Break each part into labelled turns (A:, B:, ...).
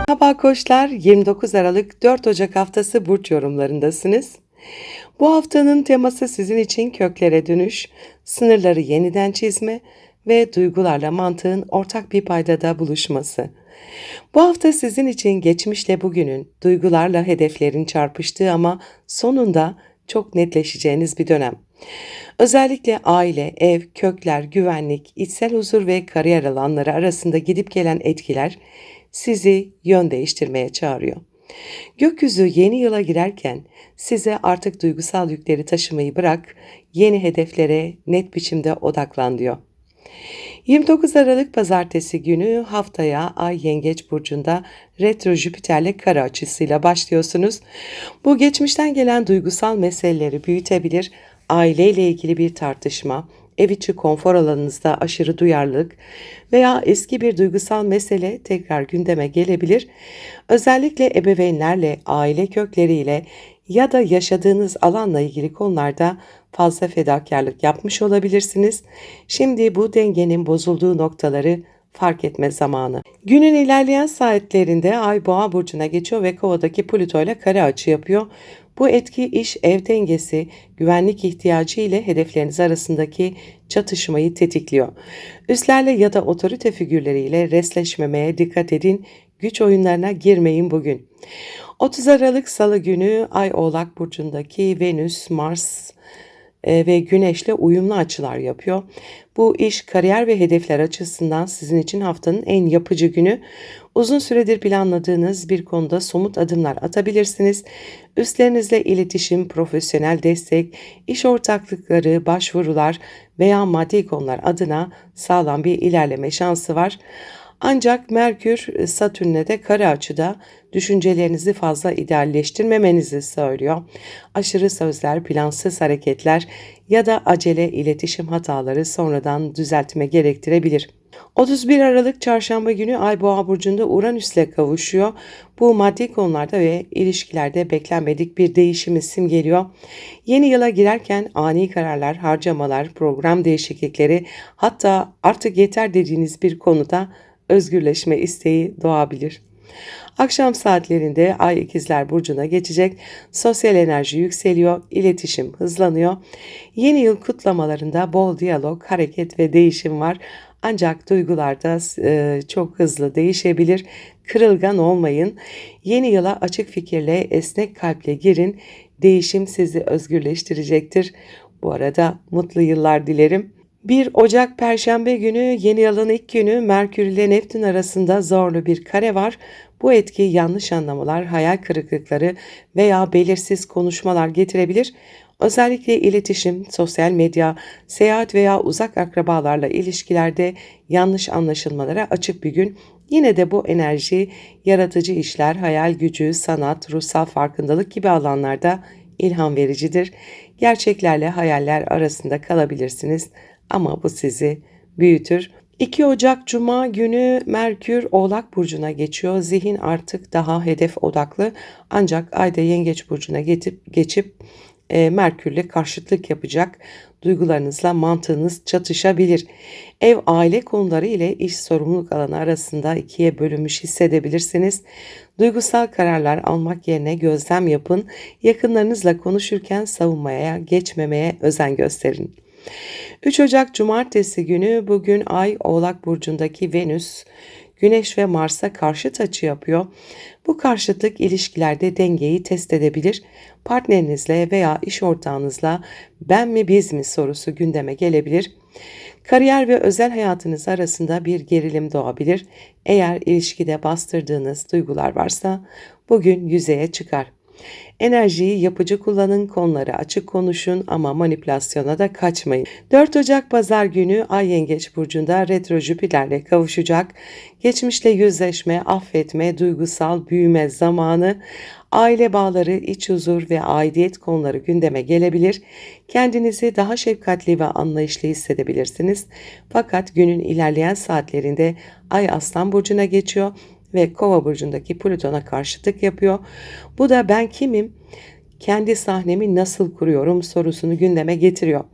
A: Merhaba koçlar, 29 Aralık 4 Ocak haftası burç yorumlarındasınız. Bu haftanın teması sizin için köklere dönüş, sınırları yeniden çizme ve duygularla mantığın ortak bir paydada buluşması. Bu hafta sizin için geçmişle bugünün, duygularla hedeflerin çarpıştığı ama sonunda çok netleşeceğiniz bir dönem. Özellikle aile, ev, kökler, güvenlik, içsel huzur ve kariyer alanları arasında gidip gelen etkiler sizi yön değiştirmeye çağırıyor. Gökyüzü yeni yıla girerken size artık duygusal yükleri taşımayı bırak, yeni hedeflere net biçimde odaklan diyor. 29 Aralık Pazartesi günü haftaya Ay Yengeç Burcu'nda Retro Jüpiter'le kare açısıyla başlıyorsunuz. Bu geçmişten gelen duygusal meseleleri büyütebilir, aileyle ilgili bir tartışma, ev içi konfor alanınızda aşırı duyarlılık veya eski bir duygusal mesele tekrar gündeme gelebilir. Özellikle ebeveynlerle, aile kökleriyle ya da yaşadığınız alanla ilgili konularda fazla fedakarlık yapmış olabilirsiniz. Şimdi bu dengenin bozulduğu noktaları fark etme zamanı. Günün ilerleyen saatlerinde Ay Boğa burcuna geçiyor ve Kova'daki Plüto ile kare açı yapıyor. Bu etki iş ev dengesi, güvenlik ihtiyacı ile hedefleriniz arasındaki çatışmayı tetikliyor. Üstlerle ya da otorite figürleriyle resleşmemeye dikkat edin. Güç oyunlarına girmeyin bugün. 30 Aralık Salı günü Ay Oğlak burcundaki Venüs, Mars ve Güneş'le uyumlu açılar yapıyor. Bu iş, kariyer ve hedefler açısından sizin için haftanın en yapıcı günü. Uzun süredir planladığınız bir konuda somut adımlar atabilirsiniz. Üstlerinizle iletişim, profesyonel destek, iş ortaklıkları, başvurular veya maddi konular adına sağlam bir ilerleme şansı var. Ancak Merkür Satürn'le de kare açıda düşüncelerinizi fazla idealleştirmemenizi söylüyor. Aşırı sözler, plansız hareketler ya da acele iletişim hataları sonradan düzeltme gerektirebilir. 31 Aralık Çarşamba günü Ay Boğa burcunda Uranüs'le kavuşuyor. Bu maddi konularda ve ilişkilerde beklenmedik bir değişimi simgeliyor. Yeni yıla girerken ani kararlar, harcamalar, program değişiklikleri, hatta artık yeter dediğiniz bir konuda özgürleşme isteği doğabilir. Akşam saatlerinde Ay İkizler Burcu'na geçecek, sosyal enerji yükseliyor, iletişim hızlanıyor. Yeni yıl kutlamalarında bol diyalog, hareket ve değişim var. Ancak duygular da çok hızlı değişebilir. Kırılgan olmayın. Yeni yıla açık fikirle, esnek kalple girin. Değişim sizi özgürleştirecektir. Bu arada mutlu yıllar dilerim. 1 Ocak Perşembe günü yeni yılın ilk günü Merkür ile Neptün arasında zorlu bir kare var. Bu etki yanlış anlamalar, hayal kırıklıkları veya belirsiz konuşmalar getirebilir. Özellikle iletişim, sosyal medya, seyahat veya uzak akrabalarla ilişkilerde yanlış anlaşılmalara açık bir gün. Yine de bu enerji yaratıcı işler, hayal gücü, sanat, ruhsal farkındalık gibi alanlarda ilham vericidir. Gerçeklerle hayaller arasında kalabilirsiniz ama bu sizi büyütür. 2 Ocak Cuma günü Merkür Oğlak Burcu'na geçiyor. Zihin artık daha hedef odaklı, ancak Ay da Yengeç Burcu'na geçip Merkür'le karşıtlık yapacak. Duygularınızla mantığınız çatışabilir. Ev aile konuları ile iş sorumluluk alanı arasında ikiye bölünmüş hissedebilirsiniz. Duygusal kararlar almak yerine gözlem yapın. Yakınlarınızla konuşurken savunmaya geçmemeye özen gösterin. 3 Ocak Cumartesi günü bugün Ay Oğlak Burcu'ndaki Venüs, Güneş ve Mars'a karşıt açı yapıyor. Bu karşıtlık ilişkilerde dengeyi test edebilir. Partnerinizle veya iş ortağınızla ben mi biz mi sorusu gündeme gelebilir. Kariyer ve özel hayatınız arasında bir gerilim doğabilir. Eğer ilişkide bastırdığınız duygular varsa bugün yüzeye çıkar. Enerjiyi yapıcı kullanın, konuları açık konuşun ama manipülasyona da kaçmayın. 4 Ocak Pazar günü Ay Yengeç Burcu'nda Retro Jüpiter'le kavuşacak. Geçmişle yüzleşme, affetme, duygusal büyüme zamanı. Aile bağları, iç huzur ve aidiyet konuları gündeme gelebilir. Kendinizi daha şefkatli ve anlayışlı hissedebilirsiniz. Fakat günün ilerleyen saatlerinde Ay Aslan Burcu'na geçiyor ve Kova burcundaki Plüton'a karşıtlık yapıyor. Bu da ben kimim, kendi sahnemi nasıl kuruyorum sorusunu gündeme getiriyor.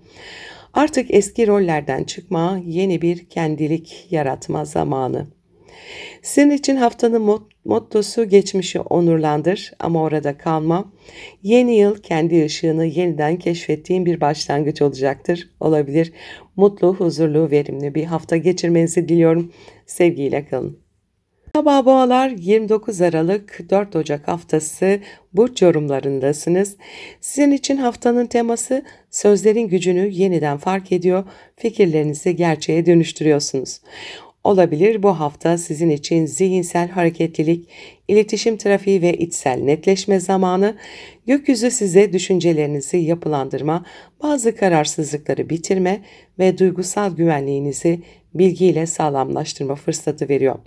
A: Artık eski rollerden çıkma, yeni bir kendilik yaratma zamanı. Sizin için haftanın mottosu geçmişi onurlandır ama orada kalma. Yeni yıl kendi ışığını yeniden keşfettiğin bir başlangıç olacaktır. Olabilir. Mutlu, huzurlu, verimli bir hafta geçirmenizi diliyorum. Sevgiyle kalın. Merhaba boğalar, 29 Aralık 4 Ocak haftası burç yorumlarındasınız. Sizin için haftanın teması sözlerin gücünü yeniden fark ediyor, fikirlerinizi gerçeğe dönüştürüyorsunuz. Olabilir bu hafta sizin için zihinsel hareketlilik, iletişim trafiği ve içsel netleşme zamanı, gökyüzü size düşüncelerinizi yapılandırma, bazı kararsızlıkları bitirme ve duygusal güvenliğinizi bilgiyle sağlamlaştırma fırsatı veriyor.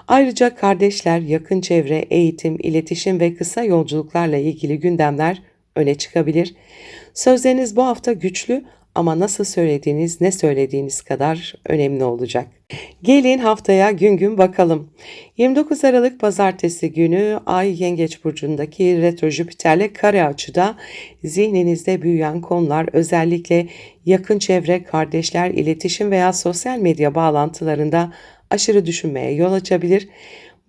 A: Ayrıca kardeşler, yakın çevre, eğitim, iletişim ve kısa yolculuklarla ilgili gündemler öne çıkabilir. Sözleriniz bu hafta güçlü ama nasıl söylediğiniz, ne söylediğiniz kadar önemli olacak. Gelin haftaya gün gün bakalım. 29 Aralık Pazartesi günü Ay Yengeç Burcu'ndaki Retro Jüpiter'le kare açıda zihninizde büyüyen konular özellikle yakın çevre, kardeşler, iletişim veya sosyal medya bağlantılarında aşırı düşünmeye yol açabilir.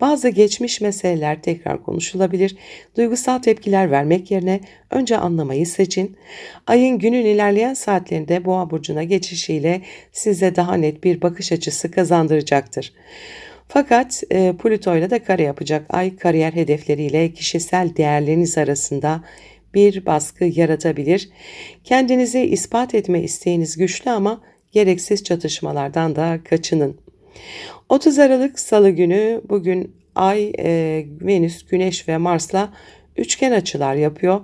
A: Bazı geçmiş meseleler tekrar konuşulabilir. Duygusal tepkiler vermek yerine önce anlamayı seçin. Ayın günün ilerleyen saatlerinde Boğa burcuna geçişiyle size daha net bir bakış açısı kazandıracaktır. Fakat Plüto ile de kare yapacak ay kariyer hedefleriyle kişisel değerleriniz arasında bir baskı yaratabilir. Kendinizi ispat etme isteğiniz güçlü ama gereksiz çatışmalardan da kaçının. 30 Aralık Salı günü bugün Ay, Venüs, Güneş ve Mars'la üçgen açılar yapıyor.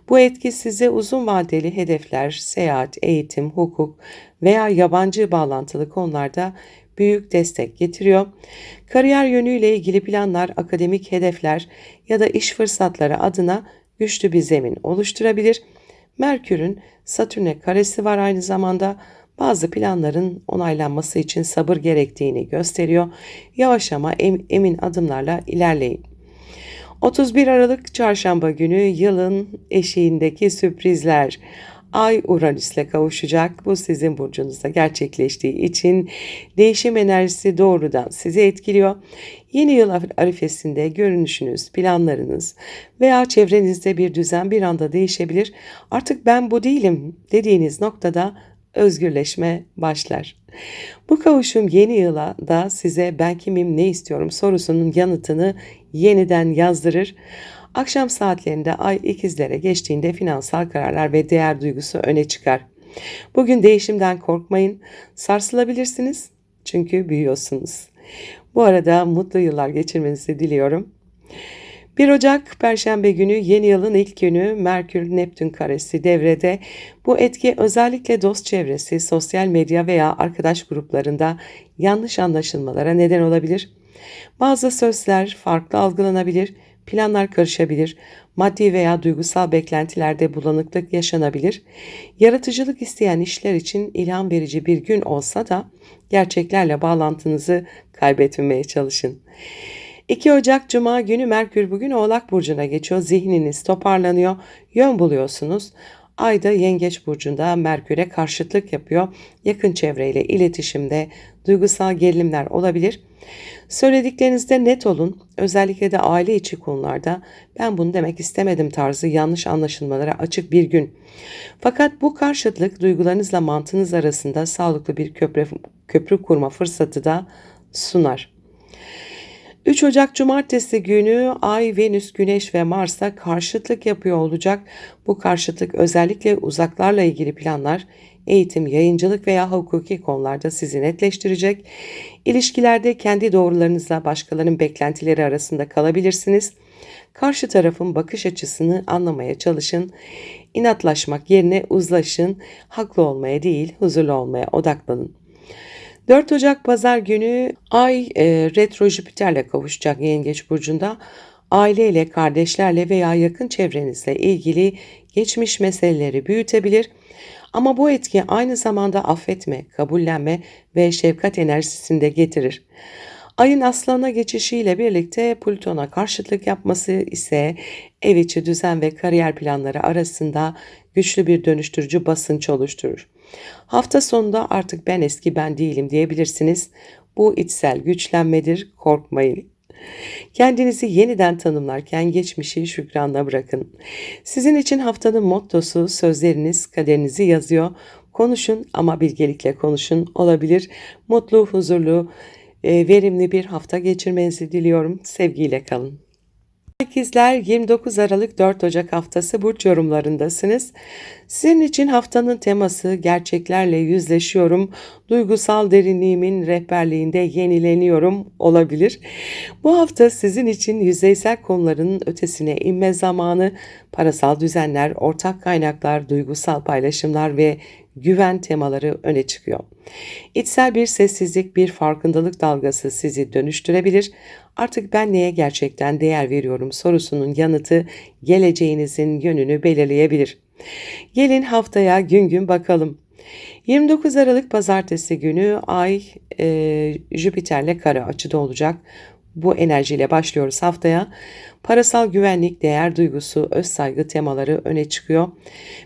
A: Bu etki size uzun vadeli hedefler, seyahat, eğitim, hukuk veya yabancı bağlantılı konularda büyük destek getiriyor. Kariyer yönüyle ilgili planlar, akademik hedefler ya da iş fırsatları adına güçlü bir zemin oluşturabilir. Merkür'ün Satürn'e karesi var aynı zamanda. Bazı planların onaylanması için sabır gerektiğini gösteriyor. Yavaş ama emin adımlarla ilerleyin. 31 Aralık Çarşamba günü yılın eşiğindeki sürprizler. Ay Uranüs'le kavuşacak. Bu sizin burcunuzda gerçekleştiği için değişim enerjisi doğrudan sizi etkiliyor. Yeni yıl arifesinde görünüşünüz, planlarınız veya çevrenizde bir düzen bir anda değişebilir. Artık ben bu değilim dediğiniz noktada özgürleşme başlar. Bu kavuşum yeni yıla da size ben kimim ne istiyorum sorusunun yanıtını yeniden yazdırır. Akşam saatlerinde ay ikizlere geçtiğinde finansal kararlar ve değer duygusu öne çıkar. Bugün değişimden korkmayın, sarsılabilirsiniz çünkü büyüyorsunuz. Bu arada mutlu yıllar geçirmenizi diliyorum. 1 Ocak Perşembe günü yeni yılın ilk günü Merkür-Neptün karesi devrede. Bu etki özellikle dost çevresi, sosyal medya veya arkadaş gruplarında yanlış anlaşılmalara neden olabilir. Bazı sözler farklı algılanabilir, planlar karışabilir, maddi veya duygusal beklentilerde bulanıklık yaşanabilir. Yaratıcılık isteyen işler için ilham verici bir gün olsa da gerçeklerle bağlantınızı kaybetmemeye çalışın. 2 Ocak Cuma günü Merkür bugün Oğlak Burcu'na geçiyor. Zihniniz toparlanıyor, yön buluyorsunuz. Ay da Yengeç Burcu'nda Merkür'e karşıtlık yapıyor. Yakın çevreyle iletişimde duygusal gerilimler olabilir. Söylediklerinizde net olun. Özellikle de aile içi konularda ben bunu demek istemedim tarzı yanlış anlaşılmalara açık bir gün. Fakat bu karşıtlık duygularınızla mantığınız arasında sağlıklı bir köprü kurma fırsatı da sunar. 3 Ocak Cumartesi günü Ay, Venüs, Güneş ve Mars'a karşıtlık yapıyor olacak. Bu karşıtlık özellikle uzaklarla ilgili planlar, eğitim, yayıncılık veya hukuki konularda sizi netleştirecek. İlişkilerde kendi doğrularınızla başkalarının beklentileri arasında kalabilirsiniz. Karşı tarafın bakış açısını anlamaya çalışın. İnatlaşmak yerine uzlaşın. Haklı olmaya değil, huzurlu olmaya odaklanın. 4 Ocak Pazar günü Ay Retro Jüpiter'le kavuşacak Yengeç Burcu'nda. Aileyle, kardeşlerle veya yakın çevrenizle ilgili geçmiş meseleleri büyütebilir. Ama bu etki aynı zamanda affetme, kabullenme ve şefkat enerjisini de getirir. Ayın Aslan'a geçişiyle birlikte Plüton'a karşıtlık yapması ise ev içi düzen ve kariyer planları arasında güçlü bir dönüştürücü basınç oluşturur. Hafta sonunda artık ben eski ben değilim diyebilirsiniz. Bu içsel güçlenmedir, korkmayın. Kendinizi yeniden tanımlarken geçmişi şükranla bırakın. Sizin için haftanın mottosu sözleriniz kaderinizi yazıyor. Konuşun ama bilgelikle konuşun olabilir. Mutlu, huzurlu, verimli bir hafta geçirmenizi diliyorum. Sevgiyle kalın. İkizler 29 Aralık 4 Ocak haftası burç yorumlarındasınız. Sizin için haftanın teması gerçeklerle yüzleşiyorum, duygusal derinliğimin rehberliğinde yenileniyorum olabilir. Bu hafta sizin için yüzeysel konuların ötesine inme zamanı, parasal düzenler, ortak kaynaklar, duygusal paylaşımlar ve güven temaları öne çıkıyor. İçsel bir sessizlik, bir farkındalık dalgası sizi dönüştürebilir. Artık ben neye gerçekten değer veriyorum sorusunun yanıtı geleceğinizin yönünü belirleyebilir. Gelin haftaya gün gün bakalım. 29 Aralık Pazartesi günü Ay Jüpiter'le kare açıda olacak. Bu enerjiyle başlıyoruz haftaya. Parasal güvenlik, değer duygusu, öz saygı temaları öne çıkıyor.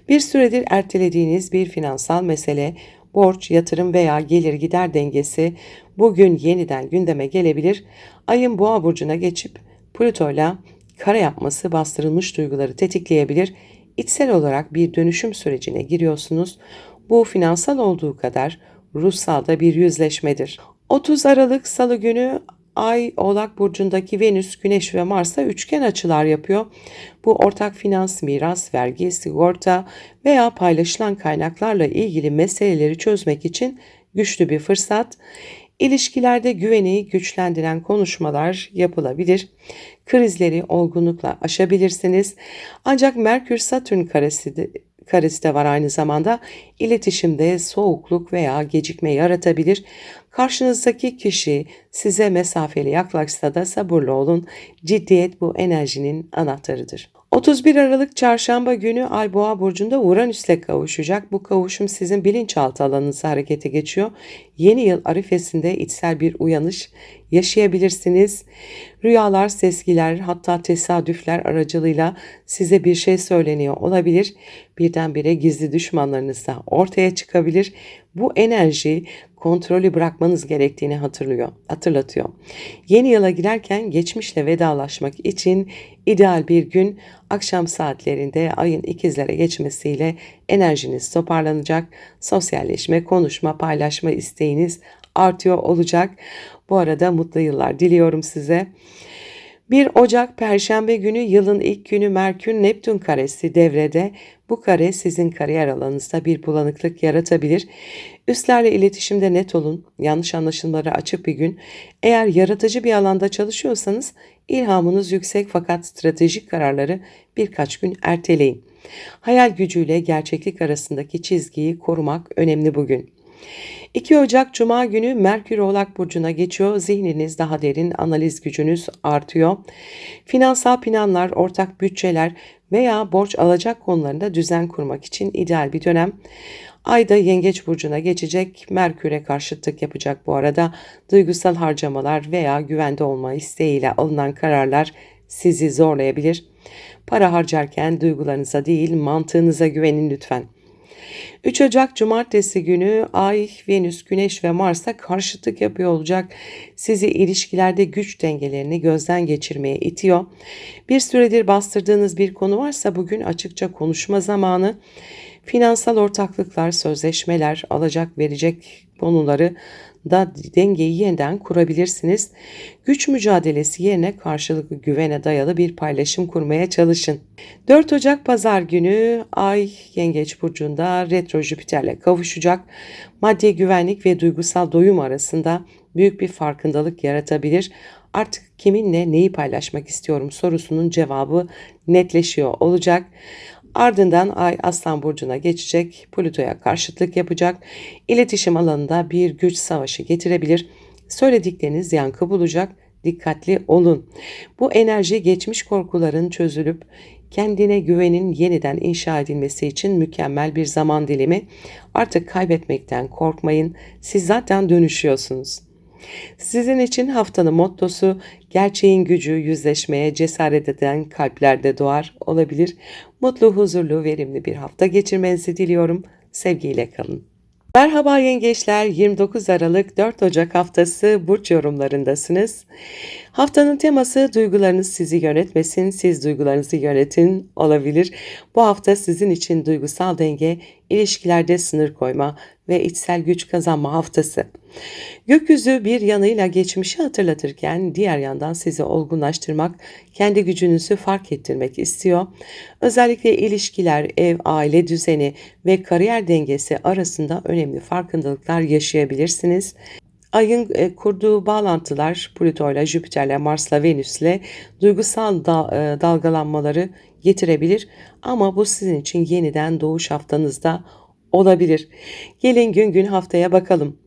A: Bir süredir ertelediğiniz bir finansal mesele, borç, yatırım veya gelir gider dengesi bugün yeniden gündeme gelebilir. Ayın Boğa burcuna geçip Plüto'yla kare yapması bastırılmış duyguları tetikleyebilir. İçsel olarak bir dönüşüm sürecine giriyorsunuz. Bu finansal olduğu kadar ruhsal da bir yüzleşmedir. 30 Aralık Salı günü Ay Oğlak burcundaki Venüs, Güneş ve Mars'a üçgen açılar yapıyor. Bu ortak finans, miras, vergi, sigorta veya paylaşılan kaynaklarla ilgili meseleleri çözmek için güçlü bir fırsat. İlişkilerde güveni güçlendiren konuşmalar yapılabilir. Krizleri olgunlukla aşabilirsiniz. Ancak Merkür-Satürn karesi de var aynı zamanda. İletişimde soğukluk veya gecikme yaratabilir. Karşınızdaki kişi size mesafeli yaklaşsa da sabırlı olun. Ciddiyet bu enerjinin anahtarıdır. 31 Aralık Çarşamba günü Ay Boğa burcunda Uranüs'le kavuşacak. Bu kavuşum sizin bilinçaltı alanınıza harekete geçiyor. Yeni yıl arifesinde içsel bir uyanış yaşayabilirsiniz. Rüyalar, sezgiler, hatta tesadüfler aracılığıyla size bir şey söyleniyor olabilir. Birdenbire gizli düşmanlarınız da ortaya çıkabilir. Bu enerji kontrolü bırakmanız gerektiğini hatırlatıyor. Yeni yıla girerken geçmişle vedalaşmak için ideal bir gün. Akşam saatlerinde ayın ikizlere geçmesiyle enerjiniz toparlanacak. Sosyalleşme, konuşma, paylaşma isteğiniz artıyor olacak. Bu arada mutlu yıllar diliyorum size. 1 Ocak Perşembe günü yılın ilk günü Merkür-Neptün karesi devrede. Bu kare sizin kariyer alanınızda bir bulanıklık yaratabilir. Üstlerle iletişimde net olun. Yanlış anlaşılmalara açık bir gün. Eğer yaratıcı bir alanda çalışıyorsanız ilhamınız yüksek fakat stratejik kararları birkaç gün erteleyin. Hayal gücüyle gerçeklik arasındaki çizgiyi korumak önemli bugün. 2 Ocak Cuma günü Merkür Oğlak Burcu'na geçiyor. Zihniniz daha derin, analiz gücünüz artıyor. Finansal planlar, ortak bütçeler veya borç alacak konularında düzen kurmak için ideal bir dönem. Ay da Yengeç Burcu'na geçecek. Merkür'e karşıtlık yapacak bu arada. Duygusal harcamalar veya güvende olma isteğiyle alınan kararlar sizi zorlayabilir. Para harcarken duygularınıza değil mantığınıza güvenin lütfen. 3 Ocak Cumartesi günü Ay, Venüs, Güneş ve Mars'a karşıtlık yapıyor olacak. Sizi ilişkilerde güç dengelerini gözden geçirmeye itiyor. Bir süredir bastırdığınız bir konu varsa bugün açıkça konuşma zamanı. Finansal ortaklıklar, sözleşmeler, alacak verecek konuları da dengeyi yeniden kurabilirsiniz. Güç mücadelesi yerine karşılıklı güvene dayalı bir paylaşım kurmaya çalışın. 4 Ocak Pazar günü Ay Yengeç Burcu'nda retro Jüpiter'le kavuşacak. Maddi güvenlik ve duygusal doyum arasında büyük bir farkındalık yaratabilir. Artık kiminle neyi paylaşmak istiyorum sorusunun cevabı netleşiyor olacak. Ardından Ay Aslan Burcu'na geçecek, Plüto'ya karşıtlık yapacak, iletişim alanında bir güç savaşı getirebilir, söyledikleriniz yankı bulacak, dikkatli olun. Bu enerji geçmiş korkuların çözülüp kendine güvenin yeniden inşa edilmesi için mükemmel bir zaman dilimi. Artık kaybetmekten korkmayın, siz zaten dönüşüyorsunuz. Sizin için haftanın mottosu gerçeğin gücü yüzleşmeye cesaret eden kalplerde doğar olabilir. Mutlu, huzurlu, verimli bir hafta geçirmenizi diliyorum. Sevgiyle kalın. Merhaba yengeçler, 29 Aralık 4 Ocak haftası burç yorumlarındasınız. Haftanın teması duygularınız sizi yönetmesin, siz duygularınızı yönetin olabilir. Bu hafta sizin için duygusal denge, ilişkilerde sınır koyma ve içsel güç kazanma haftası. Gökyüzü bir yanıyla geçmişi hatırlatırken diğer yandan sizi olgunlaştırmak, kendi gücünüzü fark ettirmek istiyor. Özellikle ilişkiler, ev, aile düzeni ve kariyer dengesi arasında önemli farkındalıklar yaşayabilirsiniz. Ayın kurduğu bağlantılar Plüto'yla, Jüpiter'le, Mars'la, Venüs'le duygusal dalgalanmaları getirebilir ama bu sizin için yeniden doğuş haftanızda olabilir. Gelin gün gün haftaya bakalım.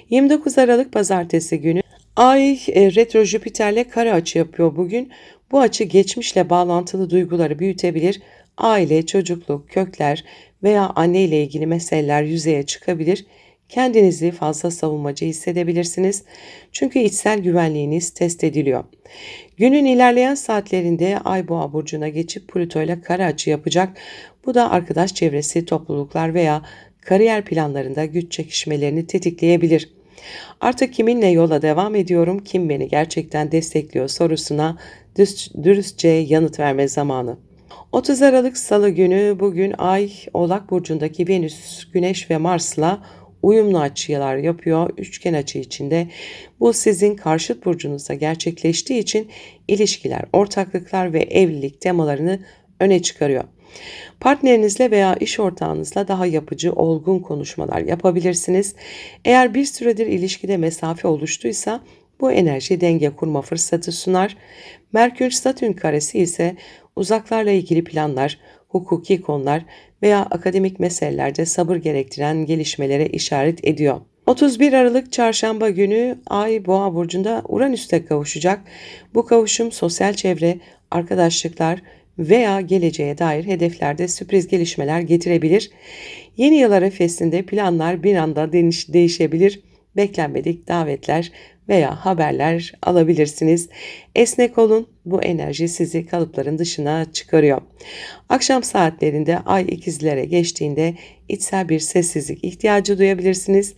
A: 29 Aralık Pazartesi günü Ay retro Jüpiter'le kare açı yapıyor bugün. Bu açı geçmişle bağlantılı duyguları büyütebilir. Aile, çocukluk, kökler veya anne ile ilgili meseleler yüzeye çıkabilir. Kendinizi fazla savunmacı hissedebilirsiniz. Çünkü içsel güvenliğiniz test ediliyor. Günün ilerleyen saatlerinde Ay Boğa burcuna geçip Plüto ile kare açı yapacak. Bu da arkadaş çevresi, topluluklar veya kariyer planlarında güç çekişmelerini tetikleyebilir. Artık kiminle yola devam ediyorum, kim beni gerçekten destekliyor sorusuna dürüstçe yanıt verme zamanı. 30 Aralık Salı günü bugün Ay Oğlak Burcu'ndaki Venüs, Güneş ve Mars'la uyumlu açılar yapıyor. Üçgen açı içinde. Bu sizin karşıt burcunuzda gerçekleştiği için ilişkiler, ortaklıklar ve evlilik temalarını öne çıkarıyor. Partnerinizle veya iş ortağınızla daha yapıcı, olgun konuşmalar yapabilirsiniz. Eğer bir süredir ilişkide mesafe oluştuysa bu enerji denge kurma fırsatı sunar. Merkür-Satürn karesi ise uzaklarla ilgili planlar, hukuki konular veya akademik meselelerde sabır gerektiren gelişmelere işaret ediyor. 31 Aralık Çarşamba günü Ay Boğa burcunda Uranüs'te kavuşacak. Bu kavuşum sosyal çevre, arkadaşlıklar veya geleceğe dair hedeflerde sürpriz gelişmeler getirebilir. Yeni yıl arifesinde planlar bir anda değişebilir. Beklenmedik davetler veya haberler alabilirsiniz. Esnek olun, bu enerji sizi kalıpların dışına çıkarıyor. Akşam saatlerinde Ay ikizlere geçtiğinde içsel bir sessizlik ihtiyacı duyabilirsiniz.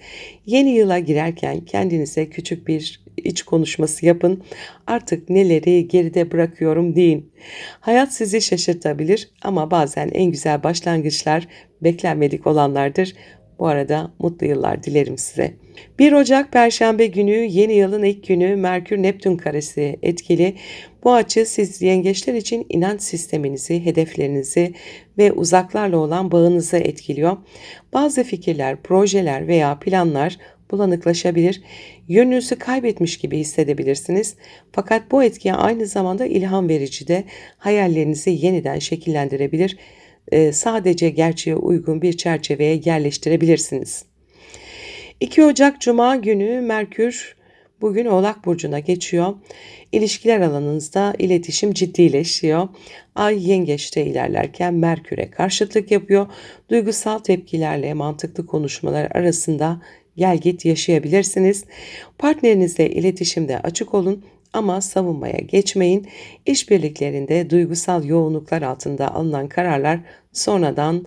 A: Yeni yıla girerken kendinize küçük bir iç konuşması yapın. Artık neleri geride bırakıyorum deyin. Hayat sizi şaşırtabilir ama bazen en güzel başlangıçlar beklenmedik olanlardır. Bu arada mutlu yıllar dilerim size. 1 Ocak Perşembe günü yeni yılın ilk günü Merkür-Neptün karesi etkili. Bu açı siz yengeçler için inanç sisteminizi, hedeflerinizi ve uzaklarla olan bağınızı etkiliyor. Bazı fikirler, projeler veya planlar bulanıklaşabilir. Yönünüzü kaybetmiş gibi hissedebilirsiniz. Fakat bu etki aynı zamanda ilham verici de hayallerinizi yeniden şekillendirebilir. Sadece gerçeğe uygun bir çerçeveye yerleştirebilirsiniz. 2 Ocak Cuma günü Merkür bugün Oğlak Burcu'na geçiyor. İlişkiler alanınızda iletişim ciddileşiyor. Ay Yengeç'te ilerlerken Merkür'e karşıtlık yapıyor. Duygusal tepkilerle mantıklı konuşmalar arasında gel git yaşayabilirsiniz. Partnerinizle iletişimde açık olun ama savunmaya geçmeyin. İşbirliklerinde duygusal yoğunluklar altında alınan kararlar sonradan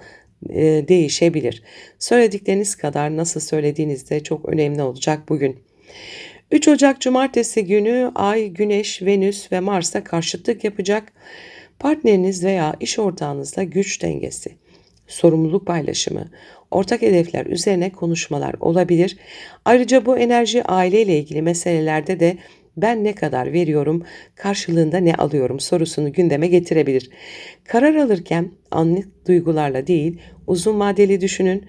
A: değişebilir. Söyledikleriniz kadar nasıl söylediğiniz de çok önemli olacak bugün. 3 Ocak Cumartesi günü Ay, Güneş, Venüs ve Mars'a karşıtlık yapacak. Partneriniz veya iş ortağınızla güç dengesi, sorumluluk paylaşımı, ortak hedefler üzerine konuşmalar olabilir. Ayrıca bu enerji aileyle ilgili meselelerde de ben ne kadar veriyorum, karşılığında ne alıyorum sorusunu gündeme getirebilir. Karar alırken anlık duygularla değil, uzun vadeli düşünün.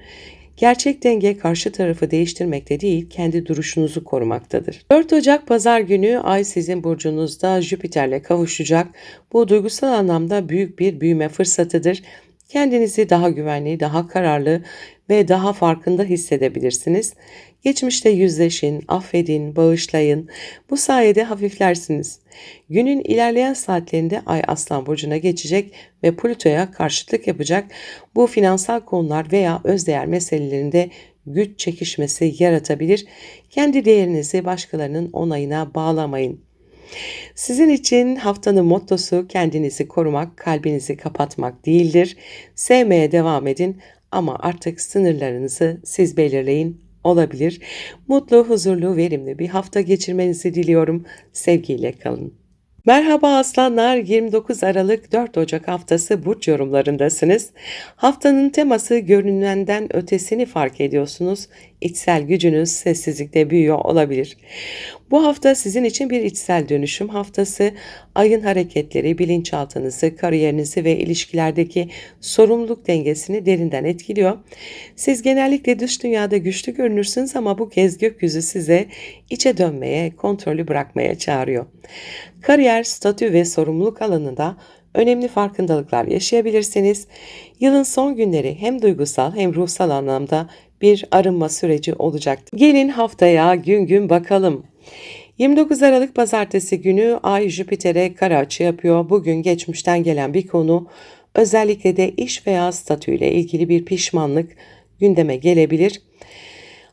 A: Gerçek denge karşı tarafı değiştirmekte değil, kendi duruşunuzu korumaktadır. 4 Ocak Pazar günü Ay sizin burcunuzda Jüpiter'le kavuşacak. Bu duygusal anlamda büyük bir büyüme fırsatıdır. Kendinizi daha güvenli, daha kararlı ve daha farkında hissedebilirsiniz. Geçmişte yüzleşin, affedin, bağışlayın. Bu sayede hafiflersiniz. Günün ilerleyen saatlerinde Ay Aslan burcuna geçecek ve Plüto'ya karşıtlık yapacak. Bu finansal konular veya özdeğer meselelerinde güç çekişmesi yaratabilir. Kendi değerinizi başkalarının onayına bağlamayın. Sizin için haftanın mottosu kendinizi korumak, kalbinizi kapatmak değildir. Sevmeye devam edin ama artık sınırlarınızı siz belirleyin olabilir. Mutlu, huzurlu, verimli bir hafta geçirmenizi diliyorum. Sevgiyle kalın. Merhaba aslanlar, 29 Aralık 4 Ocak haftası burç yorumlarındasınız. Haftanın teması görünenden ötesini fark ediyorsunuz. İçsel gücünüz sessizlikte büyüyor olabilir. Bu hafta sizin için bir içsel dönüşüm haftası. Ayın hareketleri bilinçaltınızı, kariyerinizi ve ilişkilerdeki sorumluluk dengesini derinden etkiliyor. Siz genellikle dış dünyada güçlü görünürsünüz ama bu kez gökyüzü size içe dönmeye, kontrolü bırakmaya çağırıyor. Kariyer, statü ve sorumluluk alanında önemli farkındalıklar yaşayabilirsiniz. Yılın son günleri hem duygusal hem ruhsal anlamda bir arınma süreci olacaktır. Gelin haftaya gün gün bakalım. 29 Aralık Pazartesi günü Ay Jüpiter'e kare açı yapıyor. Bugün geçmişten gelen bir konu, özellikle de iş veya statüyle ilgili bir pişmanlık gündeme gelebilir.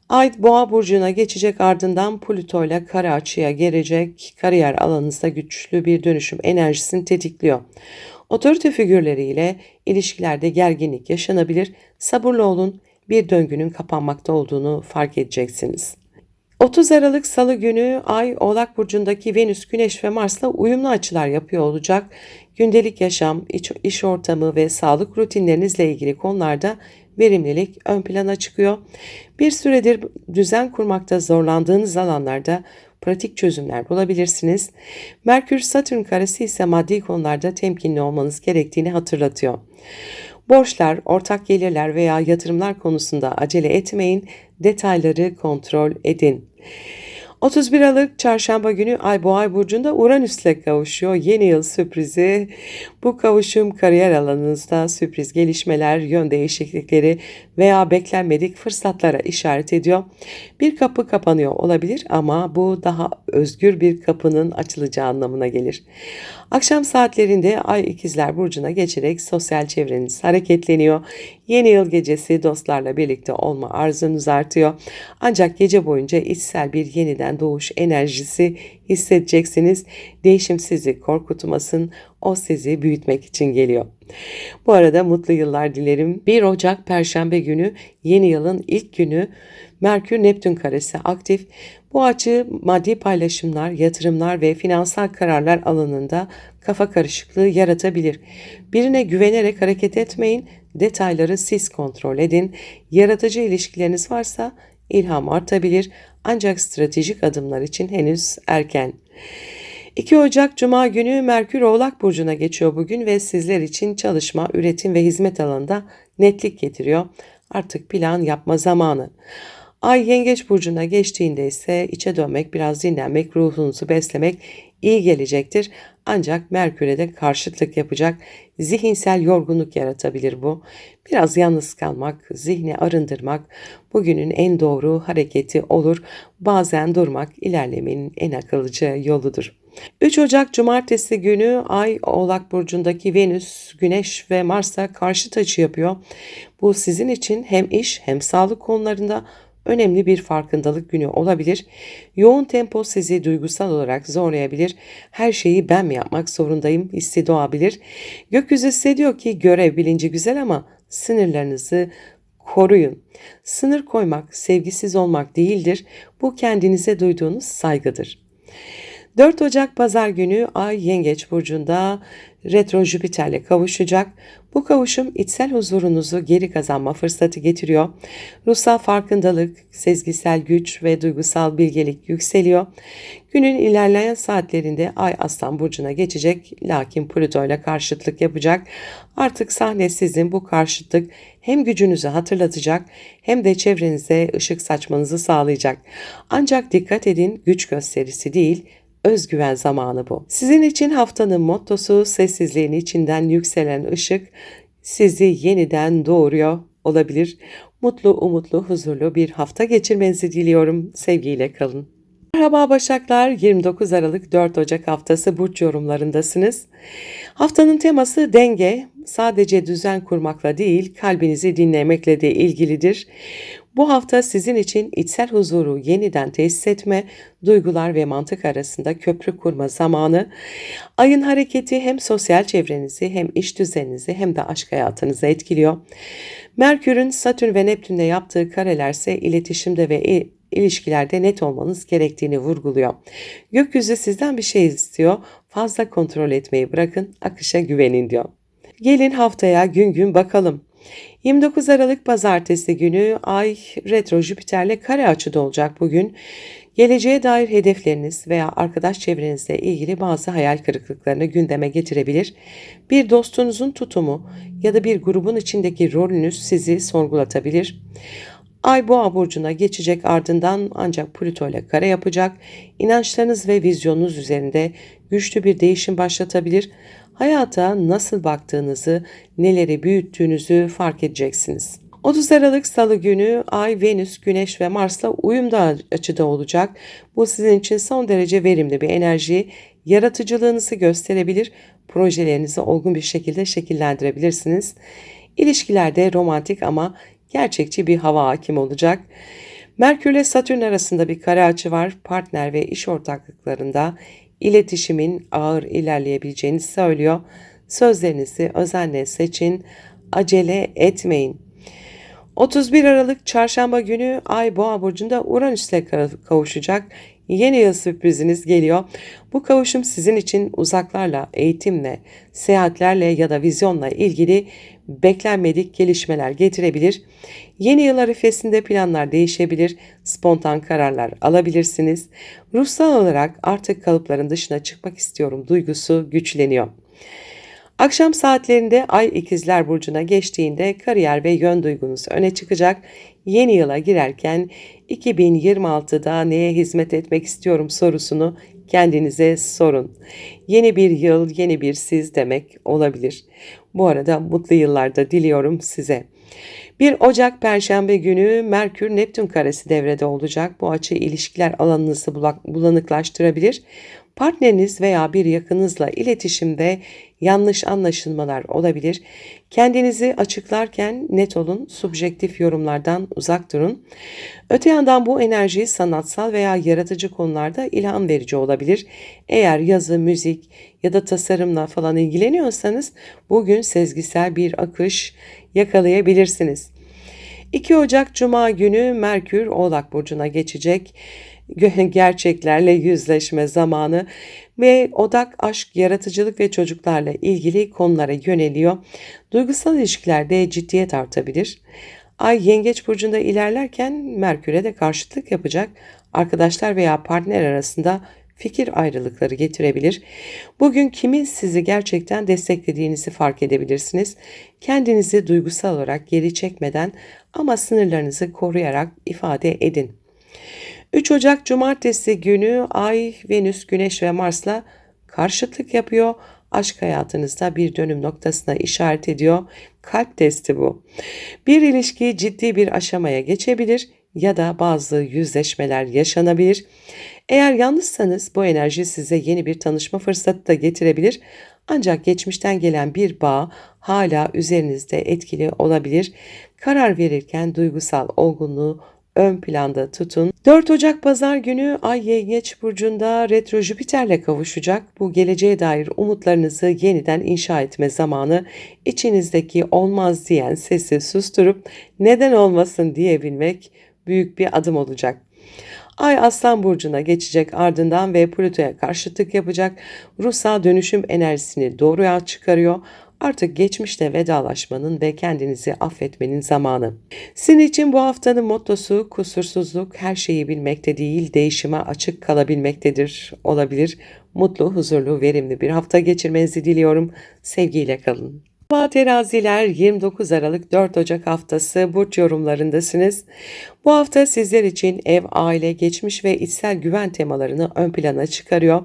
A: Ay Boğa burcuna geçecek, ardından Plüto ile kare açıya gelecek. Kariyer alanınızda güçlü bir dönüşüm enerjisini tetikliyor. Otorite figürleriyle ilişkilerde gerginlik yaşanabilir. Sabırlı olun, bir döngünün kapanmakta olduğunu fark edeceksiniz. 30 Aralık Salı günü Ay Oğlak Burcu'ndaki Venüs, Güneş ve Mars'la uyumlu açılar yapıyor olacak. Gündelik yaşam, iş ortamı ve sağlık rutinlerinizle ilgili konularda verimlilik ön plana çıkıyor. Bir süredir düzen kurmakta zorlandığınız alanlarda pratik çözümler bulabilirsiniz. Merkür-Satürn karesi ise maddi konularda temkinli olmanız gerektiğini hatırlatıyor. Borçlar, ortak gelirler veya yatırımlar konusunda acele etmeyin, detayları kontrol edin. 31 Aralık Çarşamba günü Ay Boğa burcunda Uranüs'le kavuşuyor. Yeni yıl sürprizi. Bu kavuşum kariyer alanınızda sürpriz gelişmeler, yön değişiklikleri veya beklenmedik fırsatlara işaret ediyor. Bir kapı kapanıyor olabilir ama bu daha özgür bir kapının açılacağı anlamına gelir. Akşam saatlerinde Ay İkizler Burcu'na geçerek sosyal çevreniz hareketleniyor. Yeni yıl gecesi dostlarla birlikte olma arzunuz artıyor. Ancak gece boyunca içsel bir yeniden doğuş enerjisi hissedeceksiniz. Değişim sizi korkutmasın, o sizi büyütmek için geliyor. Bu arada mutlu yıllar dilerim. 1 Ocak Perşembe günü yeni yılın ilk günü Merkür-Neptün karesi aktif. Bu açı maddi paylaşımlar, yatırımlar ve finansal kararlar alanında kafa karışıklığı yaratabilir. Birine güvenerek hareket etmeyin, detayları siz kontrol edin. Yaratıcı ilişkileriniz varsa ilham artabilir, ancak stratejik adımlar için henüz erken. 2 Ocak Cuma günü Merkür Oğlak Burcu'na geçiyor bugün ve sizler için çalışma, üretim ve hizmet alanında netlik getiriyor. Artık plan yapma zamanı. Ay Yengeç Burcu'na geçtiğinde ise içe dönmek, biraz dinlenmek, ruhunuzu beslemek iyi gelecektir. Ancak Merkür'e de karşıtlık yapacak, zihinsel yorgunluk yaratabilir bu. Biraz yalnız kalmak, zihni arındırmak bugünün en doğru hareketi olur. Bazen durmak ilerlemenin en akıllıca yoludur. 3 Ocak Cumartesi günü Ay Oğlak Burcu'ndaki Venüs, Güneş ve Mars'a karşıt açı yapıyor. Bu sizin için hem iş hem sağlık konularında önemli bir farkındalık günü olabilir. Yoğun tempo sizi duygusal olarak zorlayabilir. Her şeyi ben mi yapmak zorundayım hissi doğabilir. Gökyüzü size diyor ki görev bilinci güzel ama sınırlarınızı koruyun. Sınır koymak sevgisiz olmak değildir. Bu kendinize duyduğunuz saygıdır. 4 Ocak Pazar günü Ay Yengeç Burcu'nda retro Jüpiter'le kavuşacak. Bu kavuşum içsel huzurunuzu geri kazanma fırsatı getiriyor. Ruhsal farkındalık, sezgisel güç ve duygusal bilgelik yükseliyor. Günün ilerleyen saatlerinde Ay Aslan Burcu'na geçecek, lakin Plüto ile karşıtlık yapacak. Artık sahne sizin, bu karşıtlık hem gücünüzü hatırlatacak hem de çevrenize ışık saçmanızı sağlayacak. Ancak dikkat edin, güç gösterisi değil, özgüven zamanı bu. Sizin için haftanın mottosu sessizliğin içinden yükselen ışık sizi yeniden doğuruyor olabilir. Mutlu, umutlu, huzurlu bir hafta geçirmenizi diliyorum. Sevgiyle kalın. Merhaba Başaklar, 29 Aralık 4 Ocak haftası burç yorumlarındasınız. Haftanın teması denge, sadece düzen kurmakla değil, kalbinizi dinlemekle de ilgilidir. Bu hafta sizin için içsel huzuru yeniden tesis etme, duygular ve mantık arasında köprü kurma zamanı. Ayın hareketi hem sosyal çevrenizi hem iş düzeninizi hem de aşk hayatınızı etkiliyor. Merkür'ün Satürn ve Neptün'le yaptığı karelerse iletişimde ve ilişkilerde net olmanız gerektiğini vurguluyor. Gökyüzü sizden bir şey istiyor, fazla kontrol etmeyi bırakın, akışa güvenin diyor. Gelin haftaya gün gün bakalım. 29 Aralık Pazartesi günü Ay retro Jüpiter'le kare açıda olacak bugün. Geleceğe dair hedefleriniz veya arkadaş çevrenizle ilgili bazı hayal kırıklıklarını gündeme getirebilir. Bir dostunuzun tutumu ya da bir grubun içindeki rolünüz sizi sorgulatabilir. Ay Boğa burcuna geçecek, ardından ancak Plüto ile kare yapacak. İnançlarınız ve vizyonunuz üzerinde güçlü bir değişim başlatabilir. Hayata nasıl baktığınızı, neleri büyüttüğünüzü fark edeceksiniz. 30 Aralık Salı günü Ay, Venüs, Güneş ve Mars'la uyumda açıda olacak. Bu sizin için son derece verimli bir enerji. Yaratıcılığınızı gösterebilir, projelerinizi olgun bir şekilde şekillendirebilirsiniz. İlişkilerde romantik ama gerçekçi bir hava hakim olacak. Merkür ile Satürn arasında bir kare açı var. Partner ve iş ortaklıklarında iletişimin ağır ilerleyebileceğini söylüyor. Sözlerinizi özenle seçin, acele etmeyin. 31 Aralık Çarşamba günü Ay Boğa burcunda Uranüs'le kavuşacak. Yeni yıl sürpriziniz geliyor. Bu kavuşum sizin için uzaklarla, eğitimle, seyahatlerle ya da vizyonla ilgili beklenmedik gelişmeler getirebilir. Yeni yıl arifesinde planlar değişebilir, spontan kararlar alabilirsiniz. Ruhsal olarak artık kalıpların dışına çıkmak istiyorum duygusu güçleniyor. Akşam saatlerinde Ay İkizler Burcu'na geçtiğinde kariyer ve yön duygunuz öne çıkacak. Yeni yıla girerken 2026'da neye hizmet etmek istiyorum sorusunu kendinize sorun. Yeni bir yıl, yeni bir siz demek olabilir. Bu arada mutlu yıllarda diliyorum size. 1 Ocak Perşembe günü Merkür Neptün karesi devrede olacak. Bu açı ilişkiler alanınızı bulanıklaştırabilir. Partneriniz veya bir yakınınızla iletişimde yanlış anlaşılmalar olabilir. Kendinizi açıklarken net olun, subjektif yorumlardan uzak durun. Öte yandan bu enerji sanatsal veya yaratıcı konularda ilham verici olabilir. Eğer yazı, müzik ya da tasarımla falan ilgileniyorsanız bugün sezgisel bir akış yakalayabilirsiniz. 2 Ocak Cuma günü Merkür Oğlak Burcu'na geçecek. Gerçeklerle yüzleşme zamanı ve odak aşk, yaratıcılık ve çocuklarla ilgili konulara yöneliyor. Duygusal ilişkilerde ciddiyet artabilir. Ay Yengeç Burcu'nda ilerlerken Merkür'e de karşıtlık yapacak. Arkadaşlar veya partner arasında fikir ayrılıkları getirebilir. Bugün kimin sizi gerçekten desteklediğinizi fark edebilirsiniz. Kendinizi duygusal olarak geri çekmeden ama sınırlarınızı koruyarak ifade edin. 3 Ocak Cumartesi günü Ay, Venüs, Güneş ve Mars'la karşıtlık yapıyor. Aşk hayatınızda bir dönüm noktasına işaret ediyor. Kalp testi bu. Bir ilişki ciddi bir aşamaya geçebilir ya da bazı yüzleşmeler yaşanabilir. Eğer yalnızsanız bu enerji size yeni bir tanışma fırsatı da getirebilir. Ancak geçmişten gelen bir bağ hala üzerinizde etkili olabilir. Karar verirken duygusal olgunluğu ön planda tutun. 4 Ocak Pazar günü Ay Yengeç Burcu'nda retro Jüpiter'le kavuşacak. Bu geleceğe dair umutlarınızı yeniden inşa etme zamanı. İçinizdeki olmaz diyen sesi susturup neden olmasın diyebilmek büyük bir adım olacak. Ay Aslan Burcu'na geçecek, ardından ve Plüto'ya karşıtlık yapacak. Ruhsal dönüşüm enerjisini doğruya çıkarıyor. Artık geçmişle vedalaşmanın ve kendinizi affetmenin zamanı. Sizin için bu haftanın mottosu kusursuzluk her şeyi bilmekte değil, değişime açık kalabilmektedir olabilir. Mutlu, huzurlu, verimli bir hafta geçirmenizi diliyorum. Sevgiyle kalın. Teraziler 29 Aralık 4 Ocak haftası burç yorumlarındasınız. Bu hafta sizler için ev, aile, geçmiş ve içsel güven temalarını ön plana çıkarıyor.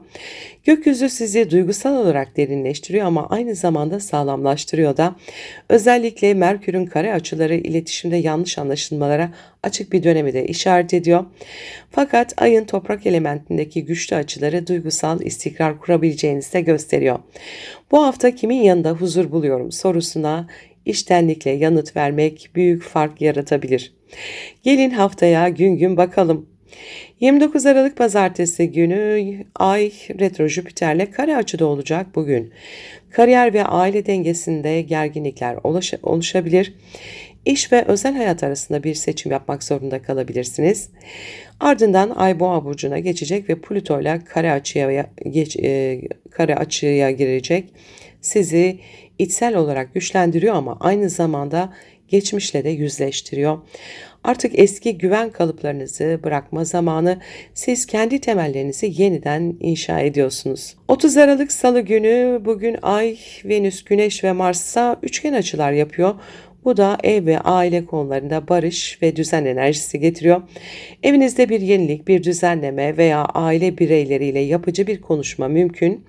A: Gökyüzü sizi duygusal olarak derinleştiriyor ama aynı zamanda sağlamlaştırıyor da. Özellikle Merkür'ün kare açıları iletişimde yanlış anlaşılmalara açık bir dönemi de işaret ediyor. Fakat ayın toprak elementindeki güçlü açıları duygusal istikrar kurabileceğinizi de gösteriyor. Bu hafta kimin yanında huzur buluyorum sorusuna içtenlikle yanıt vermek büyük fark yaratabilir. Gelin haftaya gün gün bakalım. 29 Aralık Pazartesi günü Ay retro Jüpiter'le kare açıda olacak bugün. Kariyer ve aile dengesinde gerginlikler oluşabilir. İş ve özel hayat arasında bir seçim yapmak zorunda kalabilirsiniz. Ardından Ay Boğa burcuna geçecek ve Plüto ile kare açıya girecek. Sizi içsel olarak güçlendiriyor ama aynı zamanda geçmişle de yüzleştiriyor. Artık eski güven kalıplarınızı bırakma zamanı, siz kendi temellerinizi yeniden inşa ediyorsunuz. 30 Aralık Salı günü bugün Ay, Venüs, Güneş ve Mars'a üçgen açılar yapıyor. Bu da ev ve aile konularında barış ve düzen enerjisi getiriyor. Evinizde bir yenilik, bir düzenleme veya aile bireyleriyle yapıcı bir konuşma mümkün.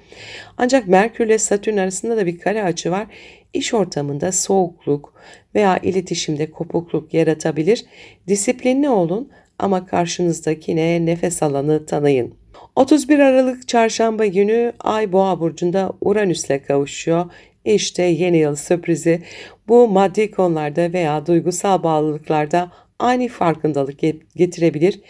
A: Ancak Merkür ile Satürn arasında da bir kare açı var. İş ortamında soğukluk veya iletişimde kopukluk yaratabilir. Disiplinli olun ama karşınızdakine nefes alanı tanıyın. 31 Aralık Çarşamba günü Ay Boğa burcunda Uranüs'le kavuşuyor. İşte yeni yıl sürprizi. Bu maddi konularda veya duygusal bağlılıklarda ani farkındalık getirebilir.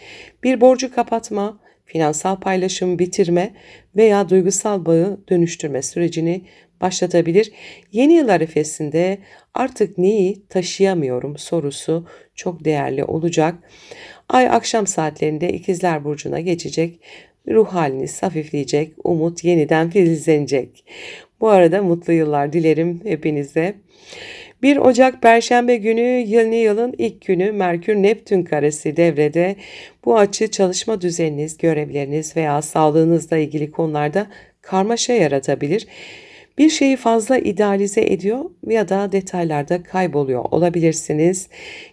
A: Bir borcu kapatma, finansal paylaşım bitirme veya duygusal bağı dönüştürme sürecini başlatabilir. Yeni yıl arifesinde artık neyi taşıyamıyorum sorusu çok değerli olacak. Ay akşam saatlerinde İkizler Burcu'na geçecek. Ruh haliniz hafifleyecek, umut yeniden filizlenecek. Bu arada mutlu yıllar dilerim hepinize. 1 Ocak Perşembe günü yeni yılın ilk günü Merkür Neptün karesi devrede. Bu açı çalışma düzeniniz, görevleriniz veya sağlığınızla ilgili konularda karmaşa yaratabilir. Bir şeyi fazla idealize ediyor ya da detaylarda kayboluyor olabilirsiniz.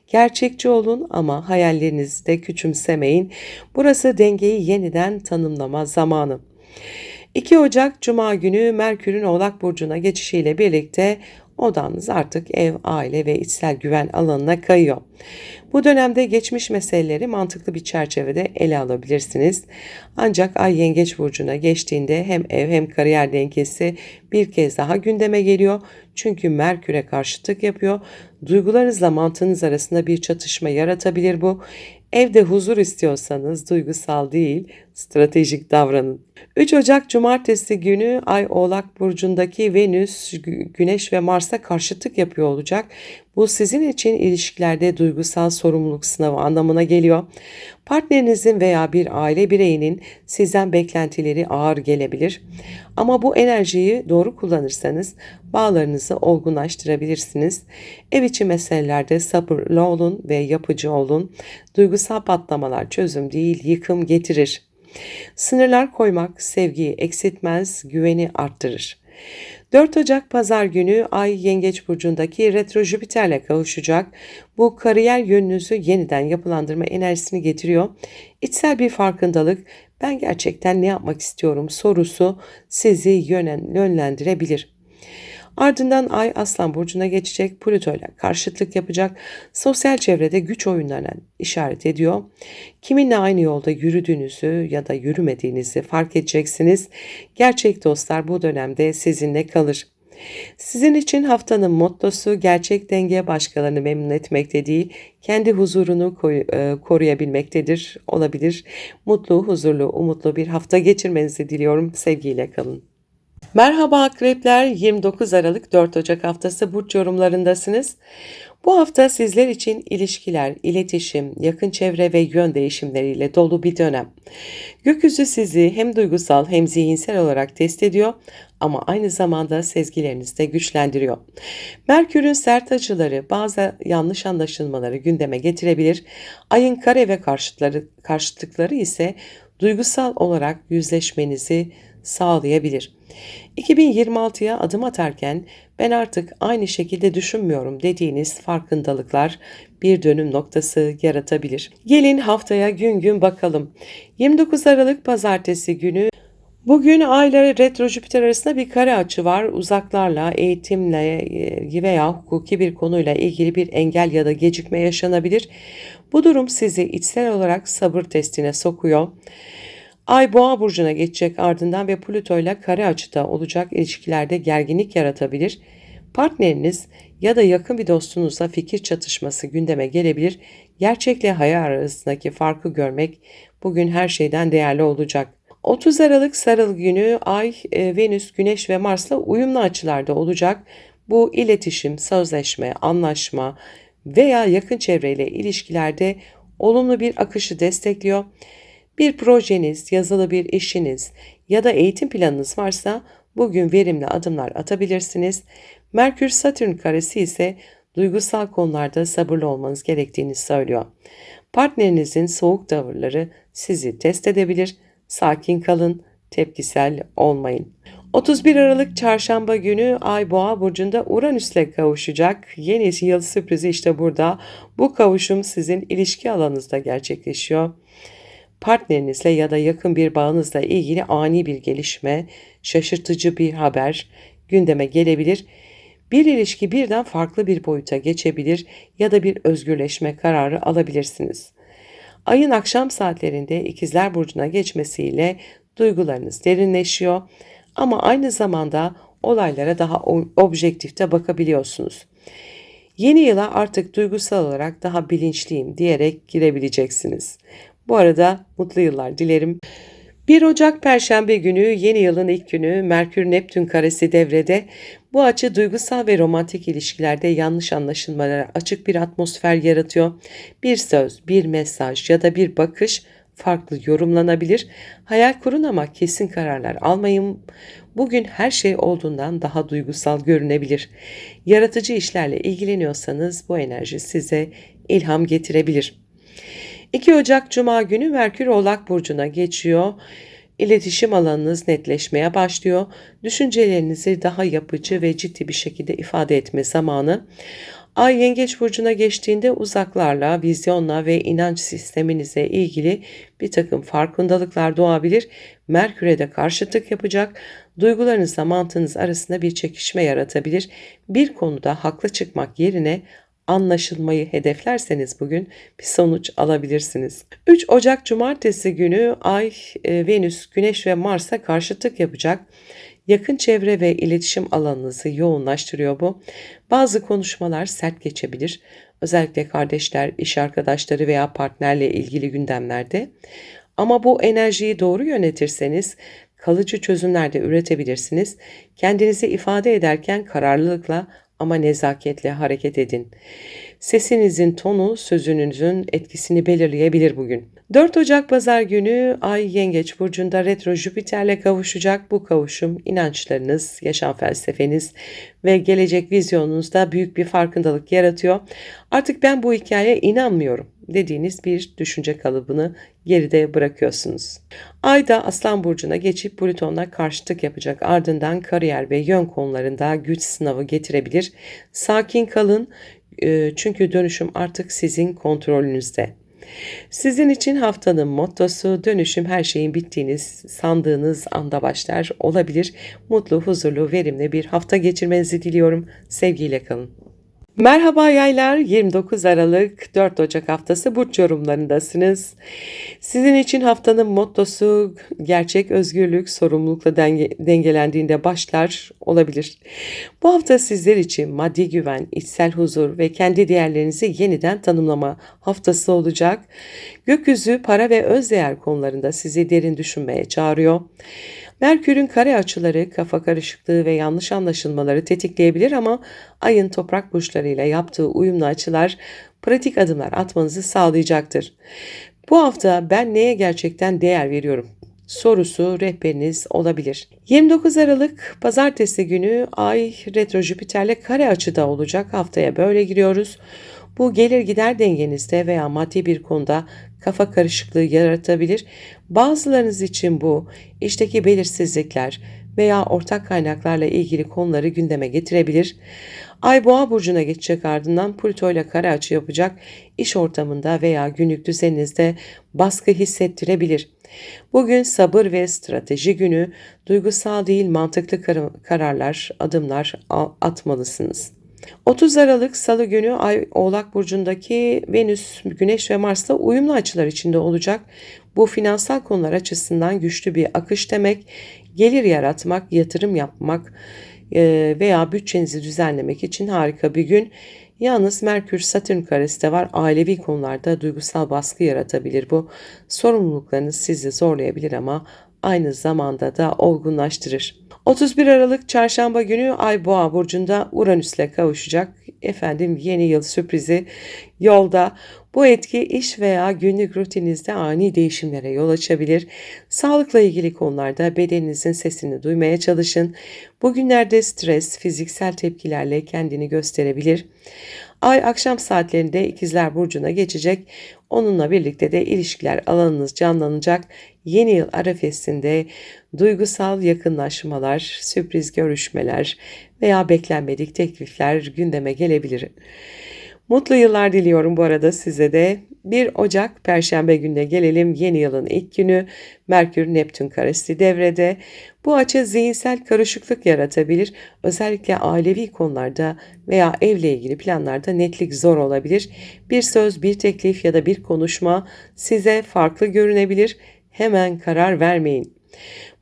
A: Gerçekçi olun ama hayallerinizi de küçümsemeyin. Burası dengeyi yeniden tanımlama zamanı. 2 Ocak Cuma günü Merkür'ün Oğlak Burcu'na geçişiyle birlikte odanız artık ev, aile ve içsel güven alanına kayıyor. Bu dönemde geçmiş meseleleri mantıklı bir çerçevede ele alabilirsiniz. Ancak Ay Yengeç Burcu'na geçtiğinde hem ev hem kariyer dengesi bir kez daha gündeme geliyor. Çünkü Merkür'e karşıtlık yapıyor. Duygularınızla mantığınız arasında bir çatışma yaratabilir bu. Evde huzur istiyorsanız duygusal değil, stratejik davranın. 3 Ocak Cumartesi günü Ay Oğlak Burcu'ndaki Venüs, Güneş ve Mars'a karşıtlık yapıyor olacak. Bu sizin için ilişkilerde duygusal sorumluluk sınavı anlamına geliyor. Partnerinizin veya bir aile bireyinin sizden beklentileri ağır gelebilir. Ama bu enerjiyi doğru kullanırsanız bağlarınızı olgunlaştırabilirsiniz. Ev içi meselelerde sabırlı olun ve yapıcı olun. Duygusal patlamalar çözüm değil, yıkım getirir. Sınırlar koymak sevgiyi eksiltmez, güveni arttırır. 4 Ocak Pazar günü Ay Yengeç Burcu'ndaki retro Jüpiter'le kavuşacak. Bu kariyer yönünüzü yeniden yapılandırma enerjisini getiriyor. İçsel bir farkındalık, ben gerçekten ne yapmak istiyorum sorusu sizi yönlendirebilir. Ardından Ay Aslan Burcu'na geçecek, Plüto ile karşıtlık yapacak, sosyal çevrede güç oyunlarına işaret ediyor. Kiminle aynı yolda yürüdüğünüzü ya da yürümediğinizi fark edeceksiniz. Gerçek dostlar bu dönemde sizinle kalır. Sizin için haftanın mottosu gerçek denge başkalarını memnun etmekte değil, kendi huzurunu koruyabilmektedir, olabilir. Mutlu, huzurlu, umutlu bir hafta geçirmenizi diliyorum. Sevgiyle kalın. Merhaba akrepler, 29 Aralık 4 Ocak haftası burç yorumlarındasınız. Bu hafta sizler için ilişkiler, iletişim, yakın çevre ve yön değişimleriyle dolu bir dönem. Gökyüzü sizi hem duygusal hem zihinsel olarak test ediyor ama aynı zamanda sezgilerinizi de güçlendiriyor. Merkür'ün sert açıları bazı yanlış anlaşılmaları gündeme getirebilir. Ayın kare ve karşıtlıkları ise duygusal olarak yüzleşmenizi sağlayabilir. 2026'ya adım atarken ben artık aynı şekilde düşünmüyorum dediğiniz farkındalıklar bir dönüm noktası yaratabilir. Gelin haftaya gün gün bakalım. 29 Aralık Pazartesi günü Bugün Ay ile Retro Jüpiter arasında bir kare açı var. Uzaklarla, eğitimle veya hukuki bir konuyla ilgili bir engel ya da gecikme yaşanabilir. Bu durum sizi içsel olarak sabır testine sokuyor. Ay Boğa burcuna geçecek ardından ve Plüto ile kare açıda olacak ilişkilerde gerginlik yaratabilir. Partneriniz ya da yakın bir dostunuzla fikir çatışması gündeme gelebilir. Gerçekle hayal arasındaki farkı görmek bugün her şeyden değerli olacak. 30 Aralık Sarıl günü Ay, Venüs, Güneş ve Mars'la uyumlu açılarda olacak. Bu iletişim, sözleşme, anlaşma veya yakın çevreyle ilişkilerde olumlu bir akışı destekliyor. Bir projeniz, yazılı bir işiniz ya da eğitim planınız varsa bugün verimli adımlar atabilirsiniz. Merkür-Satürn karesi ise duygusal konularda sabırlı olmanız gerektiğini söylüyor. Partnerinizin soğuk tavırları sizi test edebilir. Sakin kalın, tepkisel olmayın. 31 Aralık Çarşamba günü Ay Boğa burcunda Uranüs'le kavuşacak. Yeni yıl sürprizi işte burada. Bu kavuşum sizin ilişki alanınızda gerçekleşiyor. Partnerinizle ya da yakın bir bağınızla ilgili ani bir gelişme, şaşırtıcı bir haber gündeme gelebilir. Bir ilişki birden farklı bir boyuta geçebilir ya da bir özgürleşme kararı alabilirsiniz. Ayın akşam saatlerinde İkizler Burcu'na geçmesiyle duygularınız derinleşiyor ama aynı zamanda olaylara daha objektifte bakabiliyorsunuz. Yeni yıla artık duygusal olarak daha bilinçliyim diyerek girebileceksiniz. Bu arada mutlu yıllar dilerim. 1 Ocak Perşembe günü yeni yılın ilk günü Merkür-Neptün karesi devrede. Bu açı duygusal ve romantik ilişkilerde yanlış anlaşılmalara açık bir atmosfer yaratıyor. Bir söz, bir mesaj ya da bir bakış farklı yorumlanabilir. Hayal kurun ama kesin kararlar almayın. Bugün her şey olduğundan daha duygusal görünebilir. Yaratıcı işlerle ilgileniyorsanız bu enerji size ilham getirebilir. 2 Ocak Cuma günü Merkür Oğlak Burcu'na geçiyor. İletişim alanınız netleşmeye başlıyor. Düşüncelerinizi daha yapıcı ve ciddi bir şekilde ifade etme zamanı. Ay Yengeç Burcu'na geçtiğinde uzaklarla, vizyonla ve inanç sisteminize ilgili bir takım farkındalıklar doğabilir. Merkür'e de karşıtlık yapacak. Duygularınızla mantığınız arasında bir çekişme yaratabilir. Bir konuda haklı çıkmak yerine anlaşılmayı hedeflerseniz bugün bir sonuç alabilirsiniz. 3 Ocak Cumartesi günü Ay, Venüs, Güneş ve Mars'a karşıtlık yapacak. Yakın çevre ve iletişim alanınızı yoğunlaştırıyor bu. Bazı konuşmalar sert geçebilir. Özellikle kardeşler, iş arkadaşları veya partnerle ilgili gündemlerde. Ama bu enerjiyi doğru yönetirseniz kalıcı çözümler de üretebilirsiniz. Kendinizi ifade ederken kararlılıkla ama nezaketle hareket edin. Sesinizin tonu sözünüzün etkisini belirleyebilir bugün. 4 Ocak Pazar günü Ay Yengeç Burcu'nda retro Jüpiter'le kavuşacak. Bu kavuşum inançlarınız, yaşam felsefeniz ve gelecek vizyonunuzda büyük bir farkındalık yaratıyor. Artık ben bu hikayeye inanmıyorum dediğiniz bir düşünce kalıbını geride bırakıyorsunuz. Ay da Aslan Burcu'na geçip Plüton'la karşıtlık yapacak. Ardından kariyer ve yön konularında güç sınavı getirebilir. Sakin kalın çünkü dönüşüm artık sizin kontrolünüzde. Sizin için haftanın mottosu dönüşüm her şeyin bittiğini sandığınız anda başlar olabilir. Mutlu, huzurlu, verimli bir hafta geçirmenizi diliyorum. Sevgiyle kalın. Merhaba yaylar, 29 Aralık 4 Ocak haftası burç yorumlarındasınız. Sizin için haftanın mottosu gerçek özgürlük sorumlulukla dengelendiğinde başlar olabilir. Bu hafta sizler için maddi güven, içsel huzur ve kendi değerlerinizi yeniden tanımlama haftası olacak. Gökyüzü para ve özdeğer konularında sizi derin düşünmeye çağırıyor. Merkür'ün kare açıları kafa karışıklığı ve yanlış anlaşılmaları tetikleyebilir ama ayın toprak burçlarıyla yaptığı uyumlu açılar pratik adımlar atmanızı sağlayacaktır. Bu hafta ben neye gerçekten değer veriyorum sorusu rehberiniz olabilir. 29 Aralık Pazartesi günü Ay Retro Jüpiter'le kare açıda olacak. Haftaya böyle giriyoruz. Bu gelir gider dengenizde veya maddi bir konuda kafa karışıklığı yaratabilir. Bazılarınız için bu işteki belirsizlikler veya ortak kaynaklarla ilgili konuları gündeme getirebilir. Ay Boğa burcuna geçecek ardından Plüto ile kare açı yapacak. İş ortamında veya günlük düzeninizde baskı hissettirebilir. Bugün sabır ve strateji günü, duygusal değil mantıklı kararlar, adımlar atmalısınız. 30 Aralık Salı günü Ay Oğlak Burcu'ndaki Venüs, Güneş ve Mars'la uyumlu açılar içinde olacak. Bu finansal konular açısından güçlü bir akış demek. Gelir yaratmak, yatırım yapmak veya bütçenizi düzenlemek için harika bir gün. Yalnız Merkür-Satürn karesi de var. Ailevi konularda duygusal baskı yaratabilir bu. Sorumluluklarınız sizi zorlayabilir ama aynı zamanda da olgunlaştırır. 31 Aralık Çarşamba günü Ay Boğa burcunda Uranüs'le kavuşacak. Yeni yıl sürprizi yolda. Bu etki iş veya günlük rutininizde ani değişimlere yol açabilir. Sağlıkla ilgili konularda bedeninizin sesini duymaya çalışın. Bugünlerde stres, fiziksel tepkilerle kendini gösterebilir. Ay akşam saatlerinde İkizler Burcu'na geçecek. Onunla birlikte de ilişkiler alanınız canlanacak. Yeni yıl arifesinde duygusal yakınlaşmalar, sürpriz görüşmeler veya beklenmedik teklifler gündeme gelebilir. Mutlu yıllar diliyorum bu arada size de. 1 Ocak Perşembe gününe gelelim. Yeni yılın ilk günü Merkür-Neptün karesi devrede. Bu açı zihinsel karışıklık yaratabilir. Özellikle ailevi konularda veya evle ilgili planlarda netlik zor olabilir. Bir söz, bir teklif ya da bir konuşma size farklı görünebilir. Hemen karar vermeyin.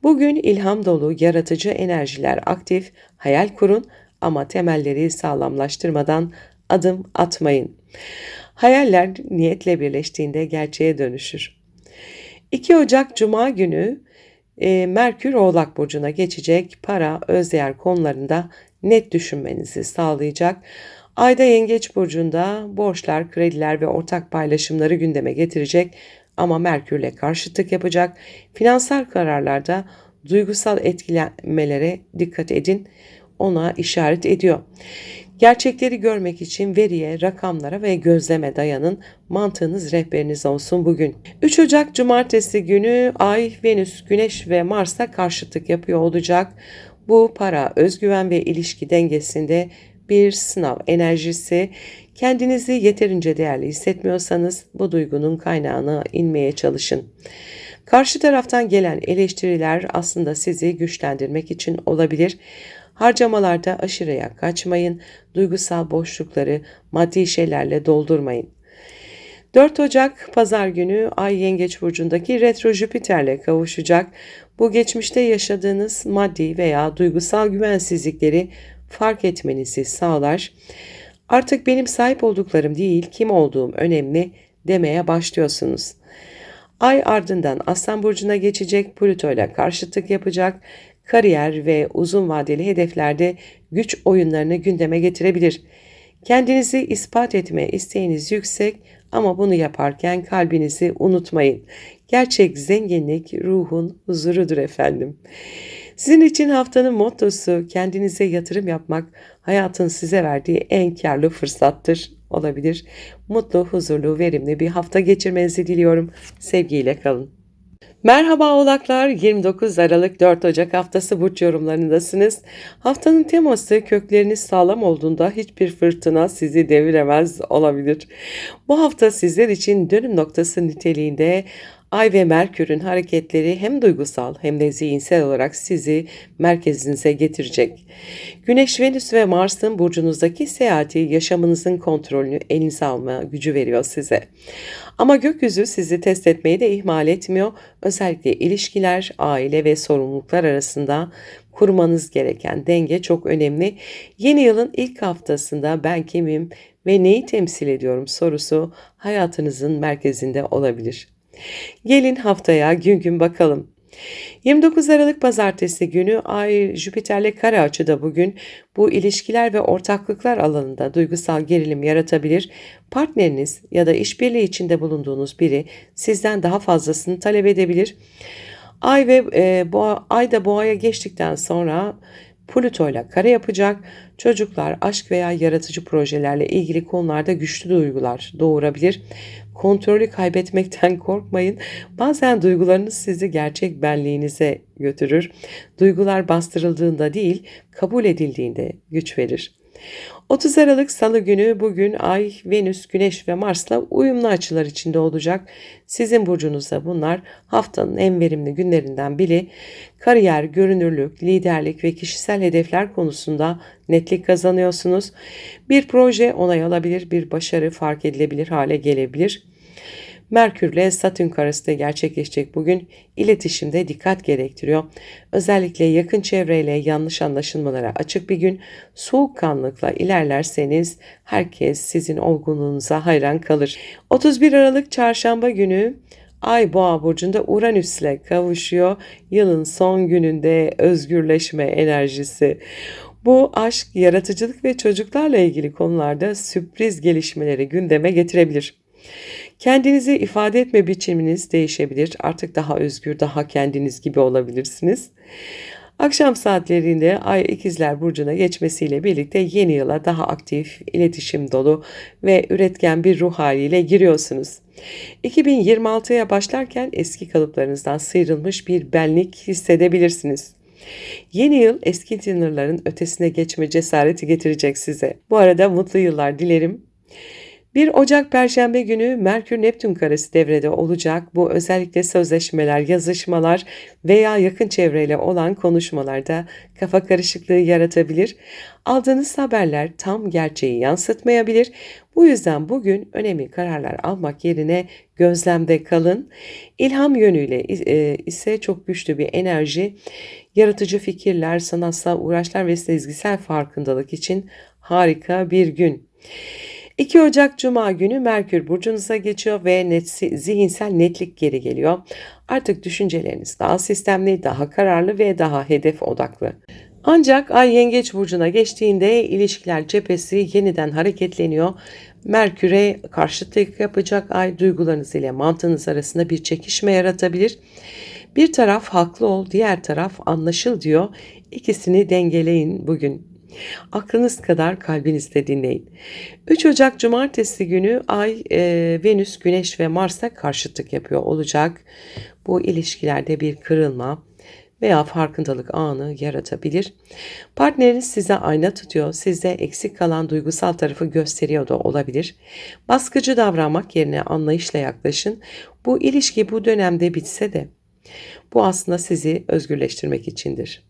A: Bugün ilham dolu, yaratıcı enerjiler aktif, hayal kurun ama temelleri sağlamlaştırmadan adım atmayın. Hayaller niyetle birleştiğinde gerçeğe dönüşür. 2 Ocak Cuma günü Merkür Oğlak Burcu'na geçecek. Para, özdeğer konularında net düşünmenizi sağlayacak. Ayda Yengeç Burcu'nda borçlar, krediler ve ortak paylaşımları gündeme getirecek ama Merkür'le karşıtlık yapacak. Finansal kararlarda duygusal etkilenmelere dikkat edin. Ona işaret ediyor. Gerçekleri görmek için veriye, rakamlara ve gözleme dayanın. Mantığınız rehberiniz olsun bugün. 3 Ocak Cumartesi günü Ay, Venüs, Güneş ve Mars'a karşıtlık yapıyor olacak. Bu para, özgüven ve ilişki dengesinde bir sınav enerjisi. Kendinizi yeterince değerli hissetmiyorsanız bu duygunun kaynağına inmeye çalışın. Karşı taraftan gelen eleştiriler aslında sizi güçlendirmek için olabilir. Harcamalarda aşırıya kaçmayın, duygusal boşlukları maddi şeylerle doldurmayın. 4 Ocak Pazar günü Ay Yengeç Burcu'ndaki Retro Jüpiter'le kavuşacak. Bu geçmişte yaşadığınız maddi veya duygusal güvensizlikleri fark etmenizi sağlar. Artık benim sahip olduklarım değil, kim olduğum önemli demeye başlıyorsunuz. Ay ardından Aslan Burcu'na geçecek, Plüto ile karşıtlık yapacak. Kariyer ve uzun vadeli hedeflerde güç oyunlarını gündeme getirebilir. Kendinizi ispat etme isteğiniz yüksek ama bunu yaparken kalbinizi unutmayın. Gerçek zenginlik ruhun huzurudur efendim. Sizin için haftanın mottosu kendinize yatırım yapmak hayatın size verdiği en karlı fırsattır olabilir. Mutlu, huzurlu, verimli bir hafta geçirmenizi diliyorum. Sevgiyle kalın. Merhaba Oğlaklar, 29 Aralık 4 Ocak haftası burç yorumlarındasınız. Haftanın teması kökleriniz sağlam olduğunda hiçbir fırtına sizi deviremez olabilir. Bu hafta sizler için dönüm noktası niteliğinde Ay ve Merkür'ün hareketleri hem duygusal hem de zihinsel olarak sizi merkezinize getirecek. Güneş, Venüs ve Mars'ın burcunuzdaki seyahati yaşamınızın kontrolünü elinize alma gücü veriyor size. Ama gökyüzü sizi test etmeyi de ihmal etmiyor. Özellikle ilişkiler, aile ve sorumluluklar arasında kurmanız gereken denge çok önemli. Yeni yılın ilk haftasında ben kimim ve neyi temsil ediyorum sorusu hayatınızın merkezinde olabilir. Gelin haftaya gün gün bakalım. 29 Aralık Pazartesi günü Ay Jüpiter'le kare açıda bugün bu ilişkiler ve ortaklıklar alanında duygusal gerilim yaratabilir. Partneriniz ya da işbirliği içinde bulunduğunuz biri sizden daha fazlasını talep edebilir. Ay ve Ay da Boğa'ya geçtikten sonra Plüto ile kare yapacak. Çocuklar, aşk veya yaratıcı projelerle ilgili konularda güçlü duygular doğurabilir. Kontrolü kaybetmekten korkmayın. Bazen duygularınız sizi gerçek benliğinize götürür. Duygular bastırıldığında değil, kabul edildiğinde güç verir. 30 Aralık Salı günü bugün Ay, Venüs, Güneş ve Mars'la uyumlu açılar içinde olacak. Sizin burcunuzda bunlar haftanın en verimli günlerinden biri. Kariyer, görünürlük, liderlik ve kişisel hedefler konusunda netlik kazanıyorsunuz. Bir proje onay alabilir, bir başarı fark edilebilir hale gelebilir. Merkürle Satürn karesi de gerçekleşecek bugün. İletişimde dikkat gerektiriyor. Özellikle yakın çevreyle yanlış anlaşılmalara açık bir gün. Soğukkanlılıkla ilerlerseniz herkes sizin olgunluğunuza hayran kalır. 31 Aralık Çarşamba günü Ay Boğa burcunda Uranüs'le kavuşuyor. Yılın son gününde özgürleşme enerjisi. Bu aşk, yaratıcılık ve çocuklarla ilgili konularda sürpriz gelişmeleri gündeme getirebilir. Kendinizi ifade etme biçiminiz değişebilir. Artık daha özgür, daha kendiniz gibi olabilirsiniz. Akşam saatlerinde Ay İkizler Burcu'na geçmesiyle birlikte yeni yıla daha aktif, iletişim dolu ve üretken bir ruh haliyle giriyorsunuz. 2026'ya başlarken eski kalıplarınızdan sıyrılmış bir benlik hissedebilirsiniz. Yeni yıl eski sınırların ötesine geçme cesareti getirecek size. Bu arada mutlu yıllar dilerim. 1 Ocak Perşembe günü Merkür-Neptün karesi devrede olacak. Bu özellikle sözleşmeler, yazışmalar veya yakın çevreyle olan konuşmalarda kafa karışıklığı yaratabilir. Aldığınız haberler tam gerçeği yansıtmayabilir. Bu yüzden bugün önemli kararlar almak yerine gözlemde kalın. İlham yönüyle ise çok güçlü bir enerji, yaratıcı fikirler, sanatsal uğraşlar ve sezgisel farkındalık için harika bir gün. 2 Ocak Cuma günü Merkür burcunuza geçiyor ve zihinsel netlik geri geliyor. Artık düşünceleriniz daha sistemli, daha kararlı ve daha hedef odaklı. Ancak Ay Yengeç burcuna geçtiğinde ilişkiler cephesi yeniden hareketleniyor. Merkür'e karşıtlık yapacak Ay duygularınız ile mantığınız arasında bir çekişme yaratabilir. Bir taraf haklı ol, diğer taraf anlaşıl diyor. İkisini dengeleyin bugün. Aklınız kadar kalbinizde dinleyin. 3 Ocak Cumartesi günü Ay, Venüs, Güneş ve Mars'a karşıtlık yapıyor olacak. Bu ilişkilerde bir kırılma veya farkındalık anı yaratabilir. Partneriniz size ayna tutuyor, sizde eksik kalan duygusal tarafı gösteriyor da olabilir. Baskıcı davranmak yerine anlayışla yaklaşın. Bu ilişki bu dönemde bitse de bu aslında sizi özgürleştirmek içindir.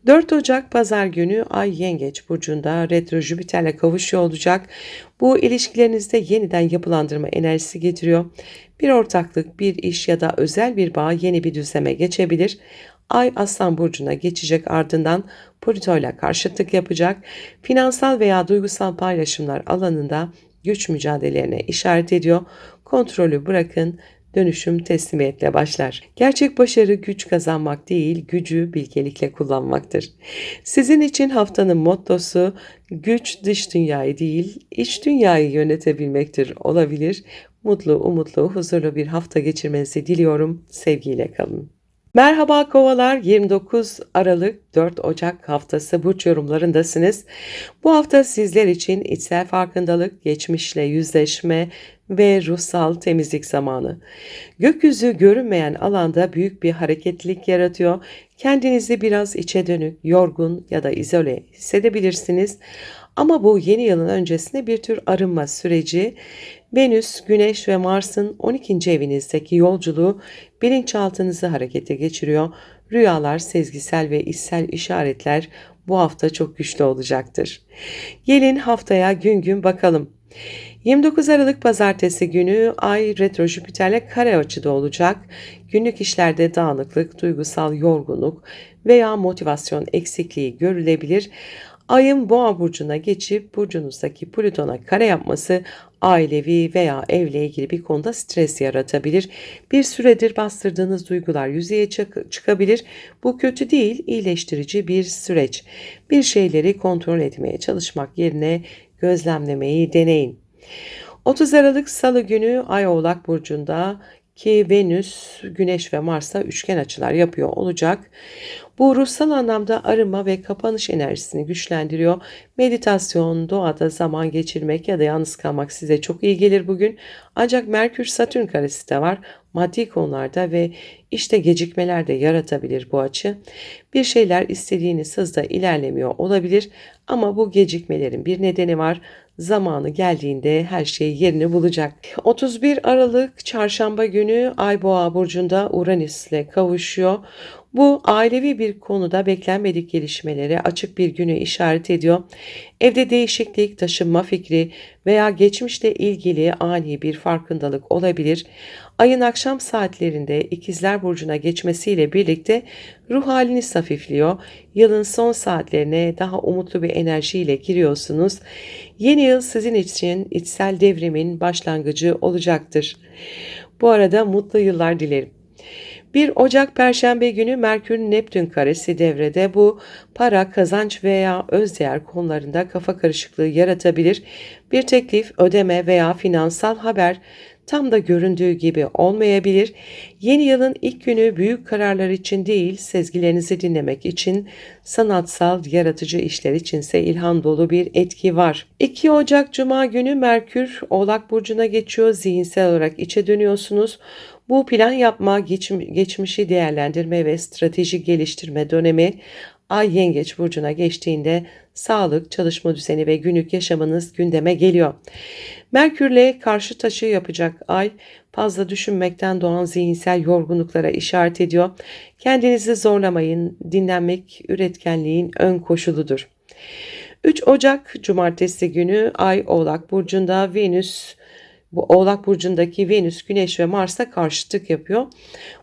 A: 4 Ocak Pazar günü Ay Yengeç burcunda retro Jüpiter'le kavuşuyor olacak. Bu ilişkilerinizde yeniden yapılandırma enerjisi getiriyor. Bir ortaklık, bir iş ya da özel bir bağ yeni bir düzleme geçebilir. Ay Aslan burcuna geçecek, ardından Plüto ile karşıtlık yapacak. Finansal veya duygusal paylaşımlar alanında güç mücadelelerine işaret ediyor. Kontrolü bırakın. Dönüşüm teslimiyetle başlar. Gerçek başarı güç kazanmak değil, gücü bilgelikle kullanmaktır. Sizin için haftanın mottosu güç dış dünyayı değil, iç dünyayı yönetebilmektir olabilir. Mutlu, umutlu, huzurlu bir hafta geçirmenizi diliyorum. Sevgiyle kalın. Merhaba Kovalar, 29 Aralık 4 Ocak haftası burç yorumlarındasınız. Bu hafta sizler için içsel farkındalık, geçmişle yüzleşme ve ruhsal temizlik zamanı. Gökyüzü görünmeyen alanda büyük bir hareketlilik yaratıyor. Kendinizi biraz içe dönük, yorgun ya da izole hissedebilirsiniz. Ama bu yeni yılın öncesinde bir tür arınma süreci. Venüs, Güneş ve Mars'ın 12. evinizdeki yolculuğu bilinçaltınızı harekete geçiriyor. Rüyalar, sezgisel ve içsel işaretler bu hafta çok güçlü olacaktır. Gelin haftaya gün gün bakalım. 29 Aralık Pazartesi günü Ay retro Jüpiter'le kare açıda olacak. Günlük işlerde dağınıklık, duygusal yorgunluk veya motivasyon eksikliği görülebilir. Ayın Boğa burcuna geçip burcunuzdaki Plüton'a kare yapması ailevi veya evle ilgili bir konuda stres yaratabilir. Bir süredir bastırdığınız duygular yüzeye çıkabilir. Bu kötü değil, iyileştirici bir süreç. Bir şeyleri kontrol etmeye çalışmak yerine gözlemlemeyi deneyin. 30 Aralık Salı günü Ay Oğlak burcunda ki Venüs, Güneş ve Mars'a üçgen açılar yapıyor olacak. Bu ruhsal anlamda arınma ve kapanış enerjisini güçlendiriyor. Meditasyon, doğada zaman geçirmek ya da yalnız kalmak size çok iyi gelir bugün. Ancak Merkür-Satürn karesi de var. Maddi konularda ve işte gecikmeler de yaratabilir bu açı. Bir şeyler istediğiniz hızda ilerlemiyor olabilir ama bu gecikmelerin bir nedeni var. Zamanı geldiğinde her şey yerini bulacak. 31 Aralık Çarşamba günü Ay Boğa burcunda Uranüs'le kavuşuyor. Bu ailevi bir konuda beklenmedik gelişmelere açık bir günü işaret ediyor. Evde değişiklik, taşınma fikri veya geçmişle ilgili ani bir farkındalık olabilir. Ayın akşam saatlerinde İkizler Burcu'na geçmesiyle birlikte ruh haliniz hafifliyor. Yılın son saatlerine daha umutlu bir enerjiyle giriyorsunuz. Yeni yıl sizin için içsel devrimin başlangıcı olacaktır. Bu arada mutlu yıllar dilerim. 1 Ocak Perşembe günü Merkür-Neptün karesi devrede. Bu para, kazanç veya özdeğer konularında kafa karışıklığı yaratabilir. Bir teklif, ödeme veya finansal haber tam da göründüğü gibi olmayabilir. Yeni yılın ilk günü büyük kararlar için değil, sezgilerinizi dinlemek için, sanatsal, yaratıcı işler içinse ilham dolu bir etki var. 2 Ocak Cuma günü Merkür Oğlak Burcu'na geçiyor. Zihinsel olarak içe dönüyorsunuz. Bu plan yapma, geçmişi değerlendirme ve strateji geliştirme dönemi. Ay Yengeç Burcu'na geçtiğinde sağlık, çalışma düzeni ve günlük yaşamınız gündeme geliyor. Merkürle karşı taşı yapacak ay fazla düşünmekten doğan zihinsel yorgunluklara işaret ediyor. Kendinizi zorlamayın, dinlenmek üretkenliğin ön koşuludur. 3 Ocak Cumartesi günü Ay Oğlak Burcu'nda bu Oğlak Burcu'ndaki Venüs, Güneş ve Mars'a karşıtlık yapıyor.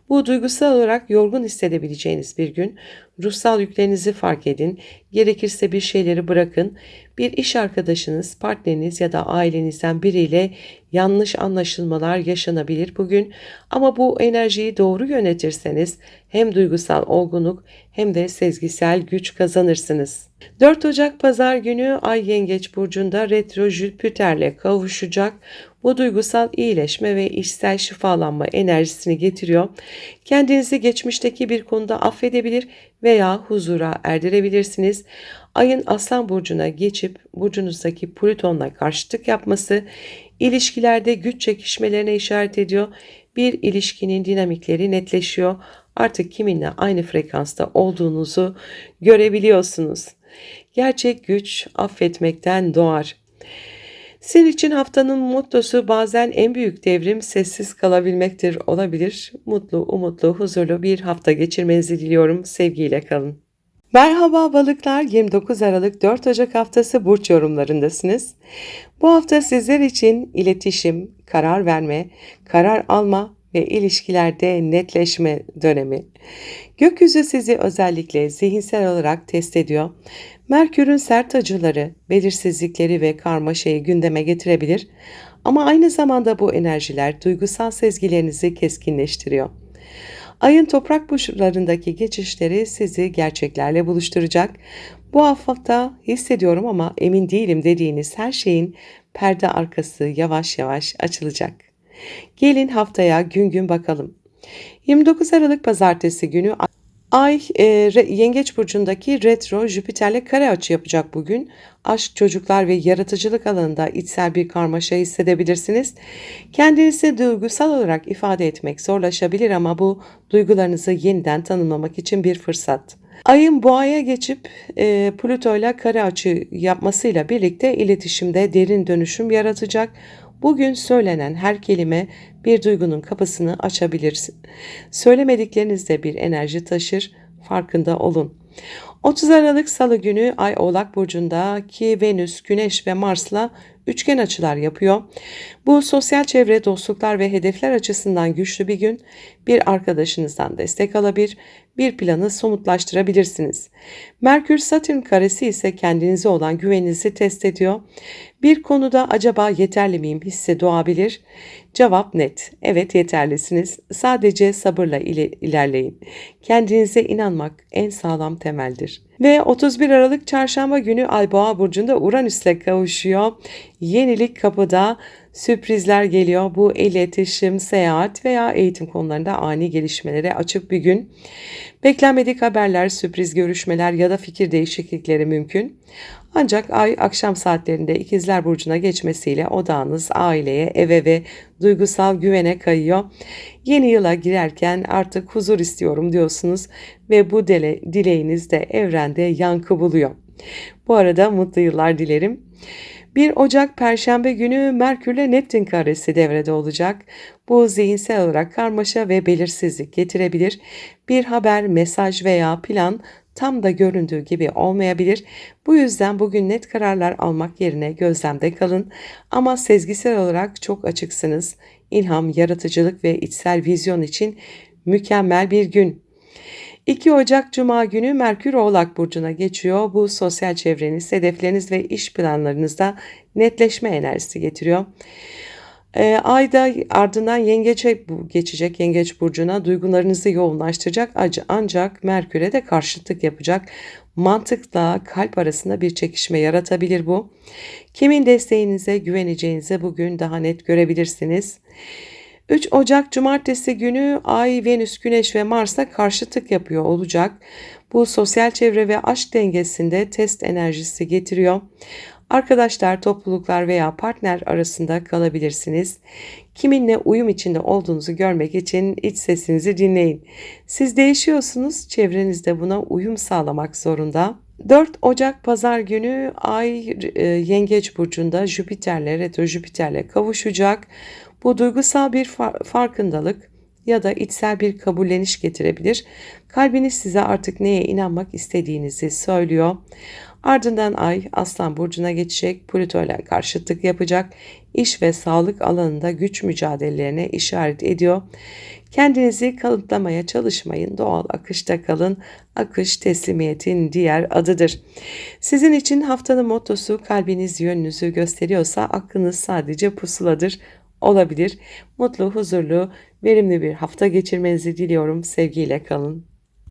A: Bu duygusal olarak yorgun hissedebileceğiniz bir gün. Ruhsal yüklerinizi fark edin. Gerekirse bir şeyleri bırakın. Bir iş arkadaşınız, partneriniz ya da ailenizden biriyle yanlış anlaşılmalar yaşanabilir bugün. Ama bu enerjiyi doğru yönetirseniz hem duygusal olgunluk hem de sezgisel güç kazanırsınız. 4 Ocak Pazar günü Ay Yengeç Burcu'nda retro Jüpiter'le kavuşacak. Bu duygusal iyileşme ve içsel şifalanma enerjisini getiriyor. Kendinizi geçmişteki bir konuda affedebilir veya huzura erdirebilirsiniz. Ayın Aslan Burcu'na geçip burcunuzdaki Plüton'la karşıtlık yapması ilişkilerde güç çekişmelerine işaret ediyor. Bir ilişkinin dinamikleri netleşiyor. Artık kiminle aynı frekansta olduğunuzu görebiliyorsunuz. Gerçek güç affetmekten doğar. Sizin için haftanın mottosu bazen en büyük devrim sessiz kalabilmektir olabilir. Mutlu, umutlu, huzurlu bir hafta geçirmenizi diliyorum. Sevgiyle kalın. Merhaba balıklar, 29 Aralık 4 Ocak haftası burç yorumlarındasınız. Bu hafta sizler için iletişim, karar verme, karar alma ve ilişkilerde netleşme dönemi. Gökyüzü sizi özellikle zihinsel olarak test ediyor. Merkür'ün sert acıları, belirsizlikleri ve karmaşayı gündeme getirebilir. Ama aynı zamanda bu enerjiler duygusal sezgilerinizi keskinleştiriyor. Ayın toprak burçlarındaki geçişleri sizi gerçeklerle buluşturacak. Bu hafta hissediyorum ama emin değilim dediğiniz her şeyin perde arkası yavaş yavaş açılacak. Gelin haftaya gün gün bakalım. 29 Aralık Pazartesi günü Ay Yengeç Burcu'ndaki retro Jüpiter'le kare açı yapacak bugün. Aşk, çocuklar ve yaratıcılık alanında içsel bir karmaşa hissedebilirsiniz. Kendinizi duygusal olarak ifade etmek zorlaşabilir ama bu duygularınızı yeniden tanımlamak için bir fırsat. Ayın Boğa'ya geçip Plüto'yla kare açı yapmasıyla birlikte iletişimde derin dönüşüm yaratacak. Bugün söylenen her kelime bir duygunun kapısını açabilir. Söylemediklerinizde bir enerji taşır, farkında olun. 30 Aralık Salı günü Ay Oğlak Burcu'ndaki Venüs, Güneş ve Mars'la üçgen açılar yapıyor. Bu sosyal çevre, dostluklar ve hedefler açısından güçlü bir gün. Bir arkadaşınızdan destek alabilir, bir planı somutlaştırabilirsiniz. Merkür-Satürn karesi ise kendinize olan güveninizi test ediyor. Bir konuda acaba yeterli miyim hissi doğabilir. Cevap net. Evet, yeterlisiniz. Sadece sabırla ilerleyin. Kendinize inanmak en sağlam temeldir. Ve 31 Aralık Çarşamba günü Ay Boğa burcunda Uranüs'le kavuşuyor. Yenilik kapıda, sürprizler geliyor. Bu iletişim, seyahat veya eğitim konularında ani gelişmelere açık bir gün. Beklenmedik haberler, sürpriz görüşmeler ya da fikir değişiklikleri mümkün. Ancak ay akşam saatlerinde İkizler Burcu'na geçmesiyle odağınız aileye, eve ve duygusal güvene kayıyor. Yeni yıla girerken artık huzur istiyorum diyorsunuz ve bu dileğiniz de evrende yankı buluyor. Bu arada mutlu yıllar dilerim. 1 Ocak Perşembe günü Merkürle Neptün karesi devrede olacak. Bu zihinsel olarak karmaşa ve belirsizlik getirebilir. Bir haber, mesaj veya plan tam da göründüğü gibi olmayabilir. Bu yüzden bugün net kararlar almak yerine gözlemde kalın. Ama sezgisel olarak çok açıksınız. İlham, yaratıcılık ve içsel vizyon için mükemmel bir gün. 2 Ocak Cuma günü Merkür Oğlak Burcu'na geçiyor. Bu sosyal çevreniz, hedefleriniz ve iş planlarınızda netleşme enerjisi getiriyor. Ayda ardından Yengeç'e geçecek, Yengeç Burcu'na duygularınızı yoğunlaştıracak ancak Merkür'e de karşıtlık yapacak. Mantıkla kalp arasında bir çekişme yaratabilir bu. Kimin desteğinize güveneceğinizi bugün daha net görebilirsiniz. 3 Ocak Cumartesi günü Ay, Venüs, Güneş ve Mars'a karşıtlık yapıyor olacak. Bu sosyal çevre ve aşk dengesinde test enerjisi getiriyor. Arkadaşlar, topluluklar veya partner arasında kalabilirsiniz. Kiminle uyum içinde olduğunuzu görmek için iç sesinizi dinleyin. Siz değişiyorsunuz, çevreniz de buna uyum sağlamak zorunda. 4 Ocak Pazar günü Ay Yengeç Burcu'nda Retro Jüpiter'le kavuşacak. Bu duygusal bir farkındalık ya da içsel bir kabulleniş getirebilir. Kalbiniz size artık neye inanmak istediğinizi söylüyor. Ardından Ay Aslan Burcu'na geçecek, Plüto ile karşıtlık yapacak, iş ve sağlık alanında güç mücadelelerine işaret ediyor. Kendinizi kanıtlamaya çalışmayın, doğal akışta kalın. Akış teslimiyetin diğer adıdır. Sizin için haftanın mottosu kalbiniz yönünüzü gösteriyorsa aklınız sadece pusuladır olabilir. Mutlu, huzurlu, verimli bir hafta geçirmenizi diliyorum. Sevgiyle kalın.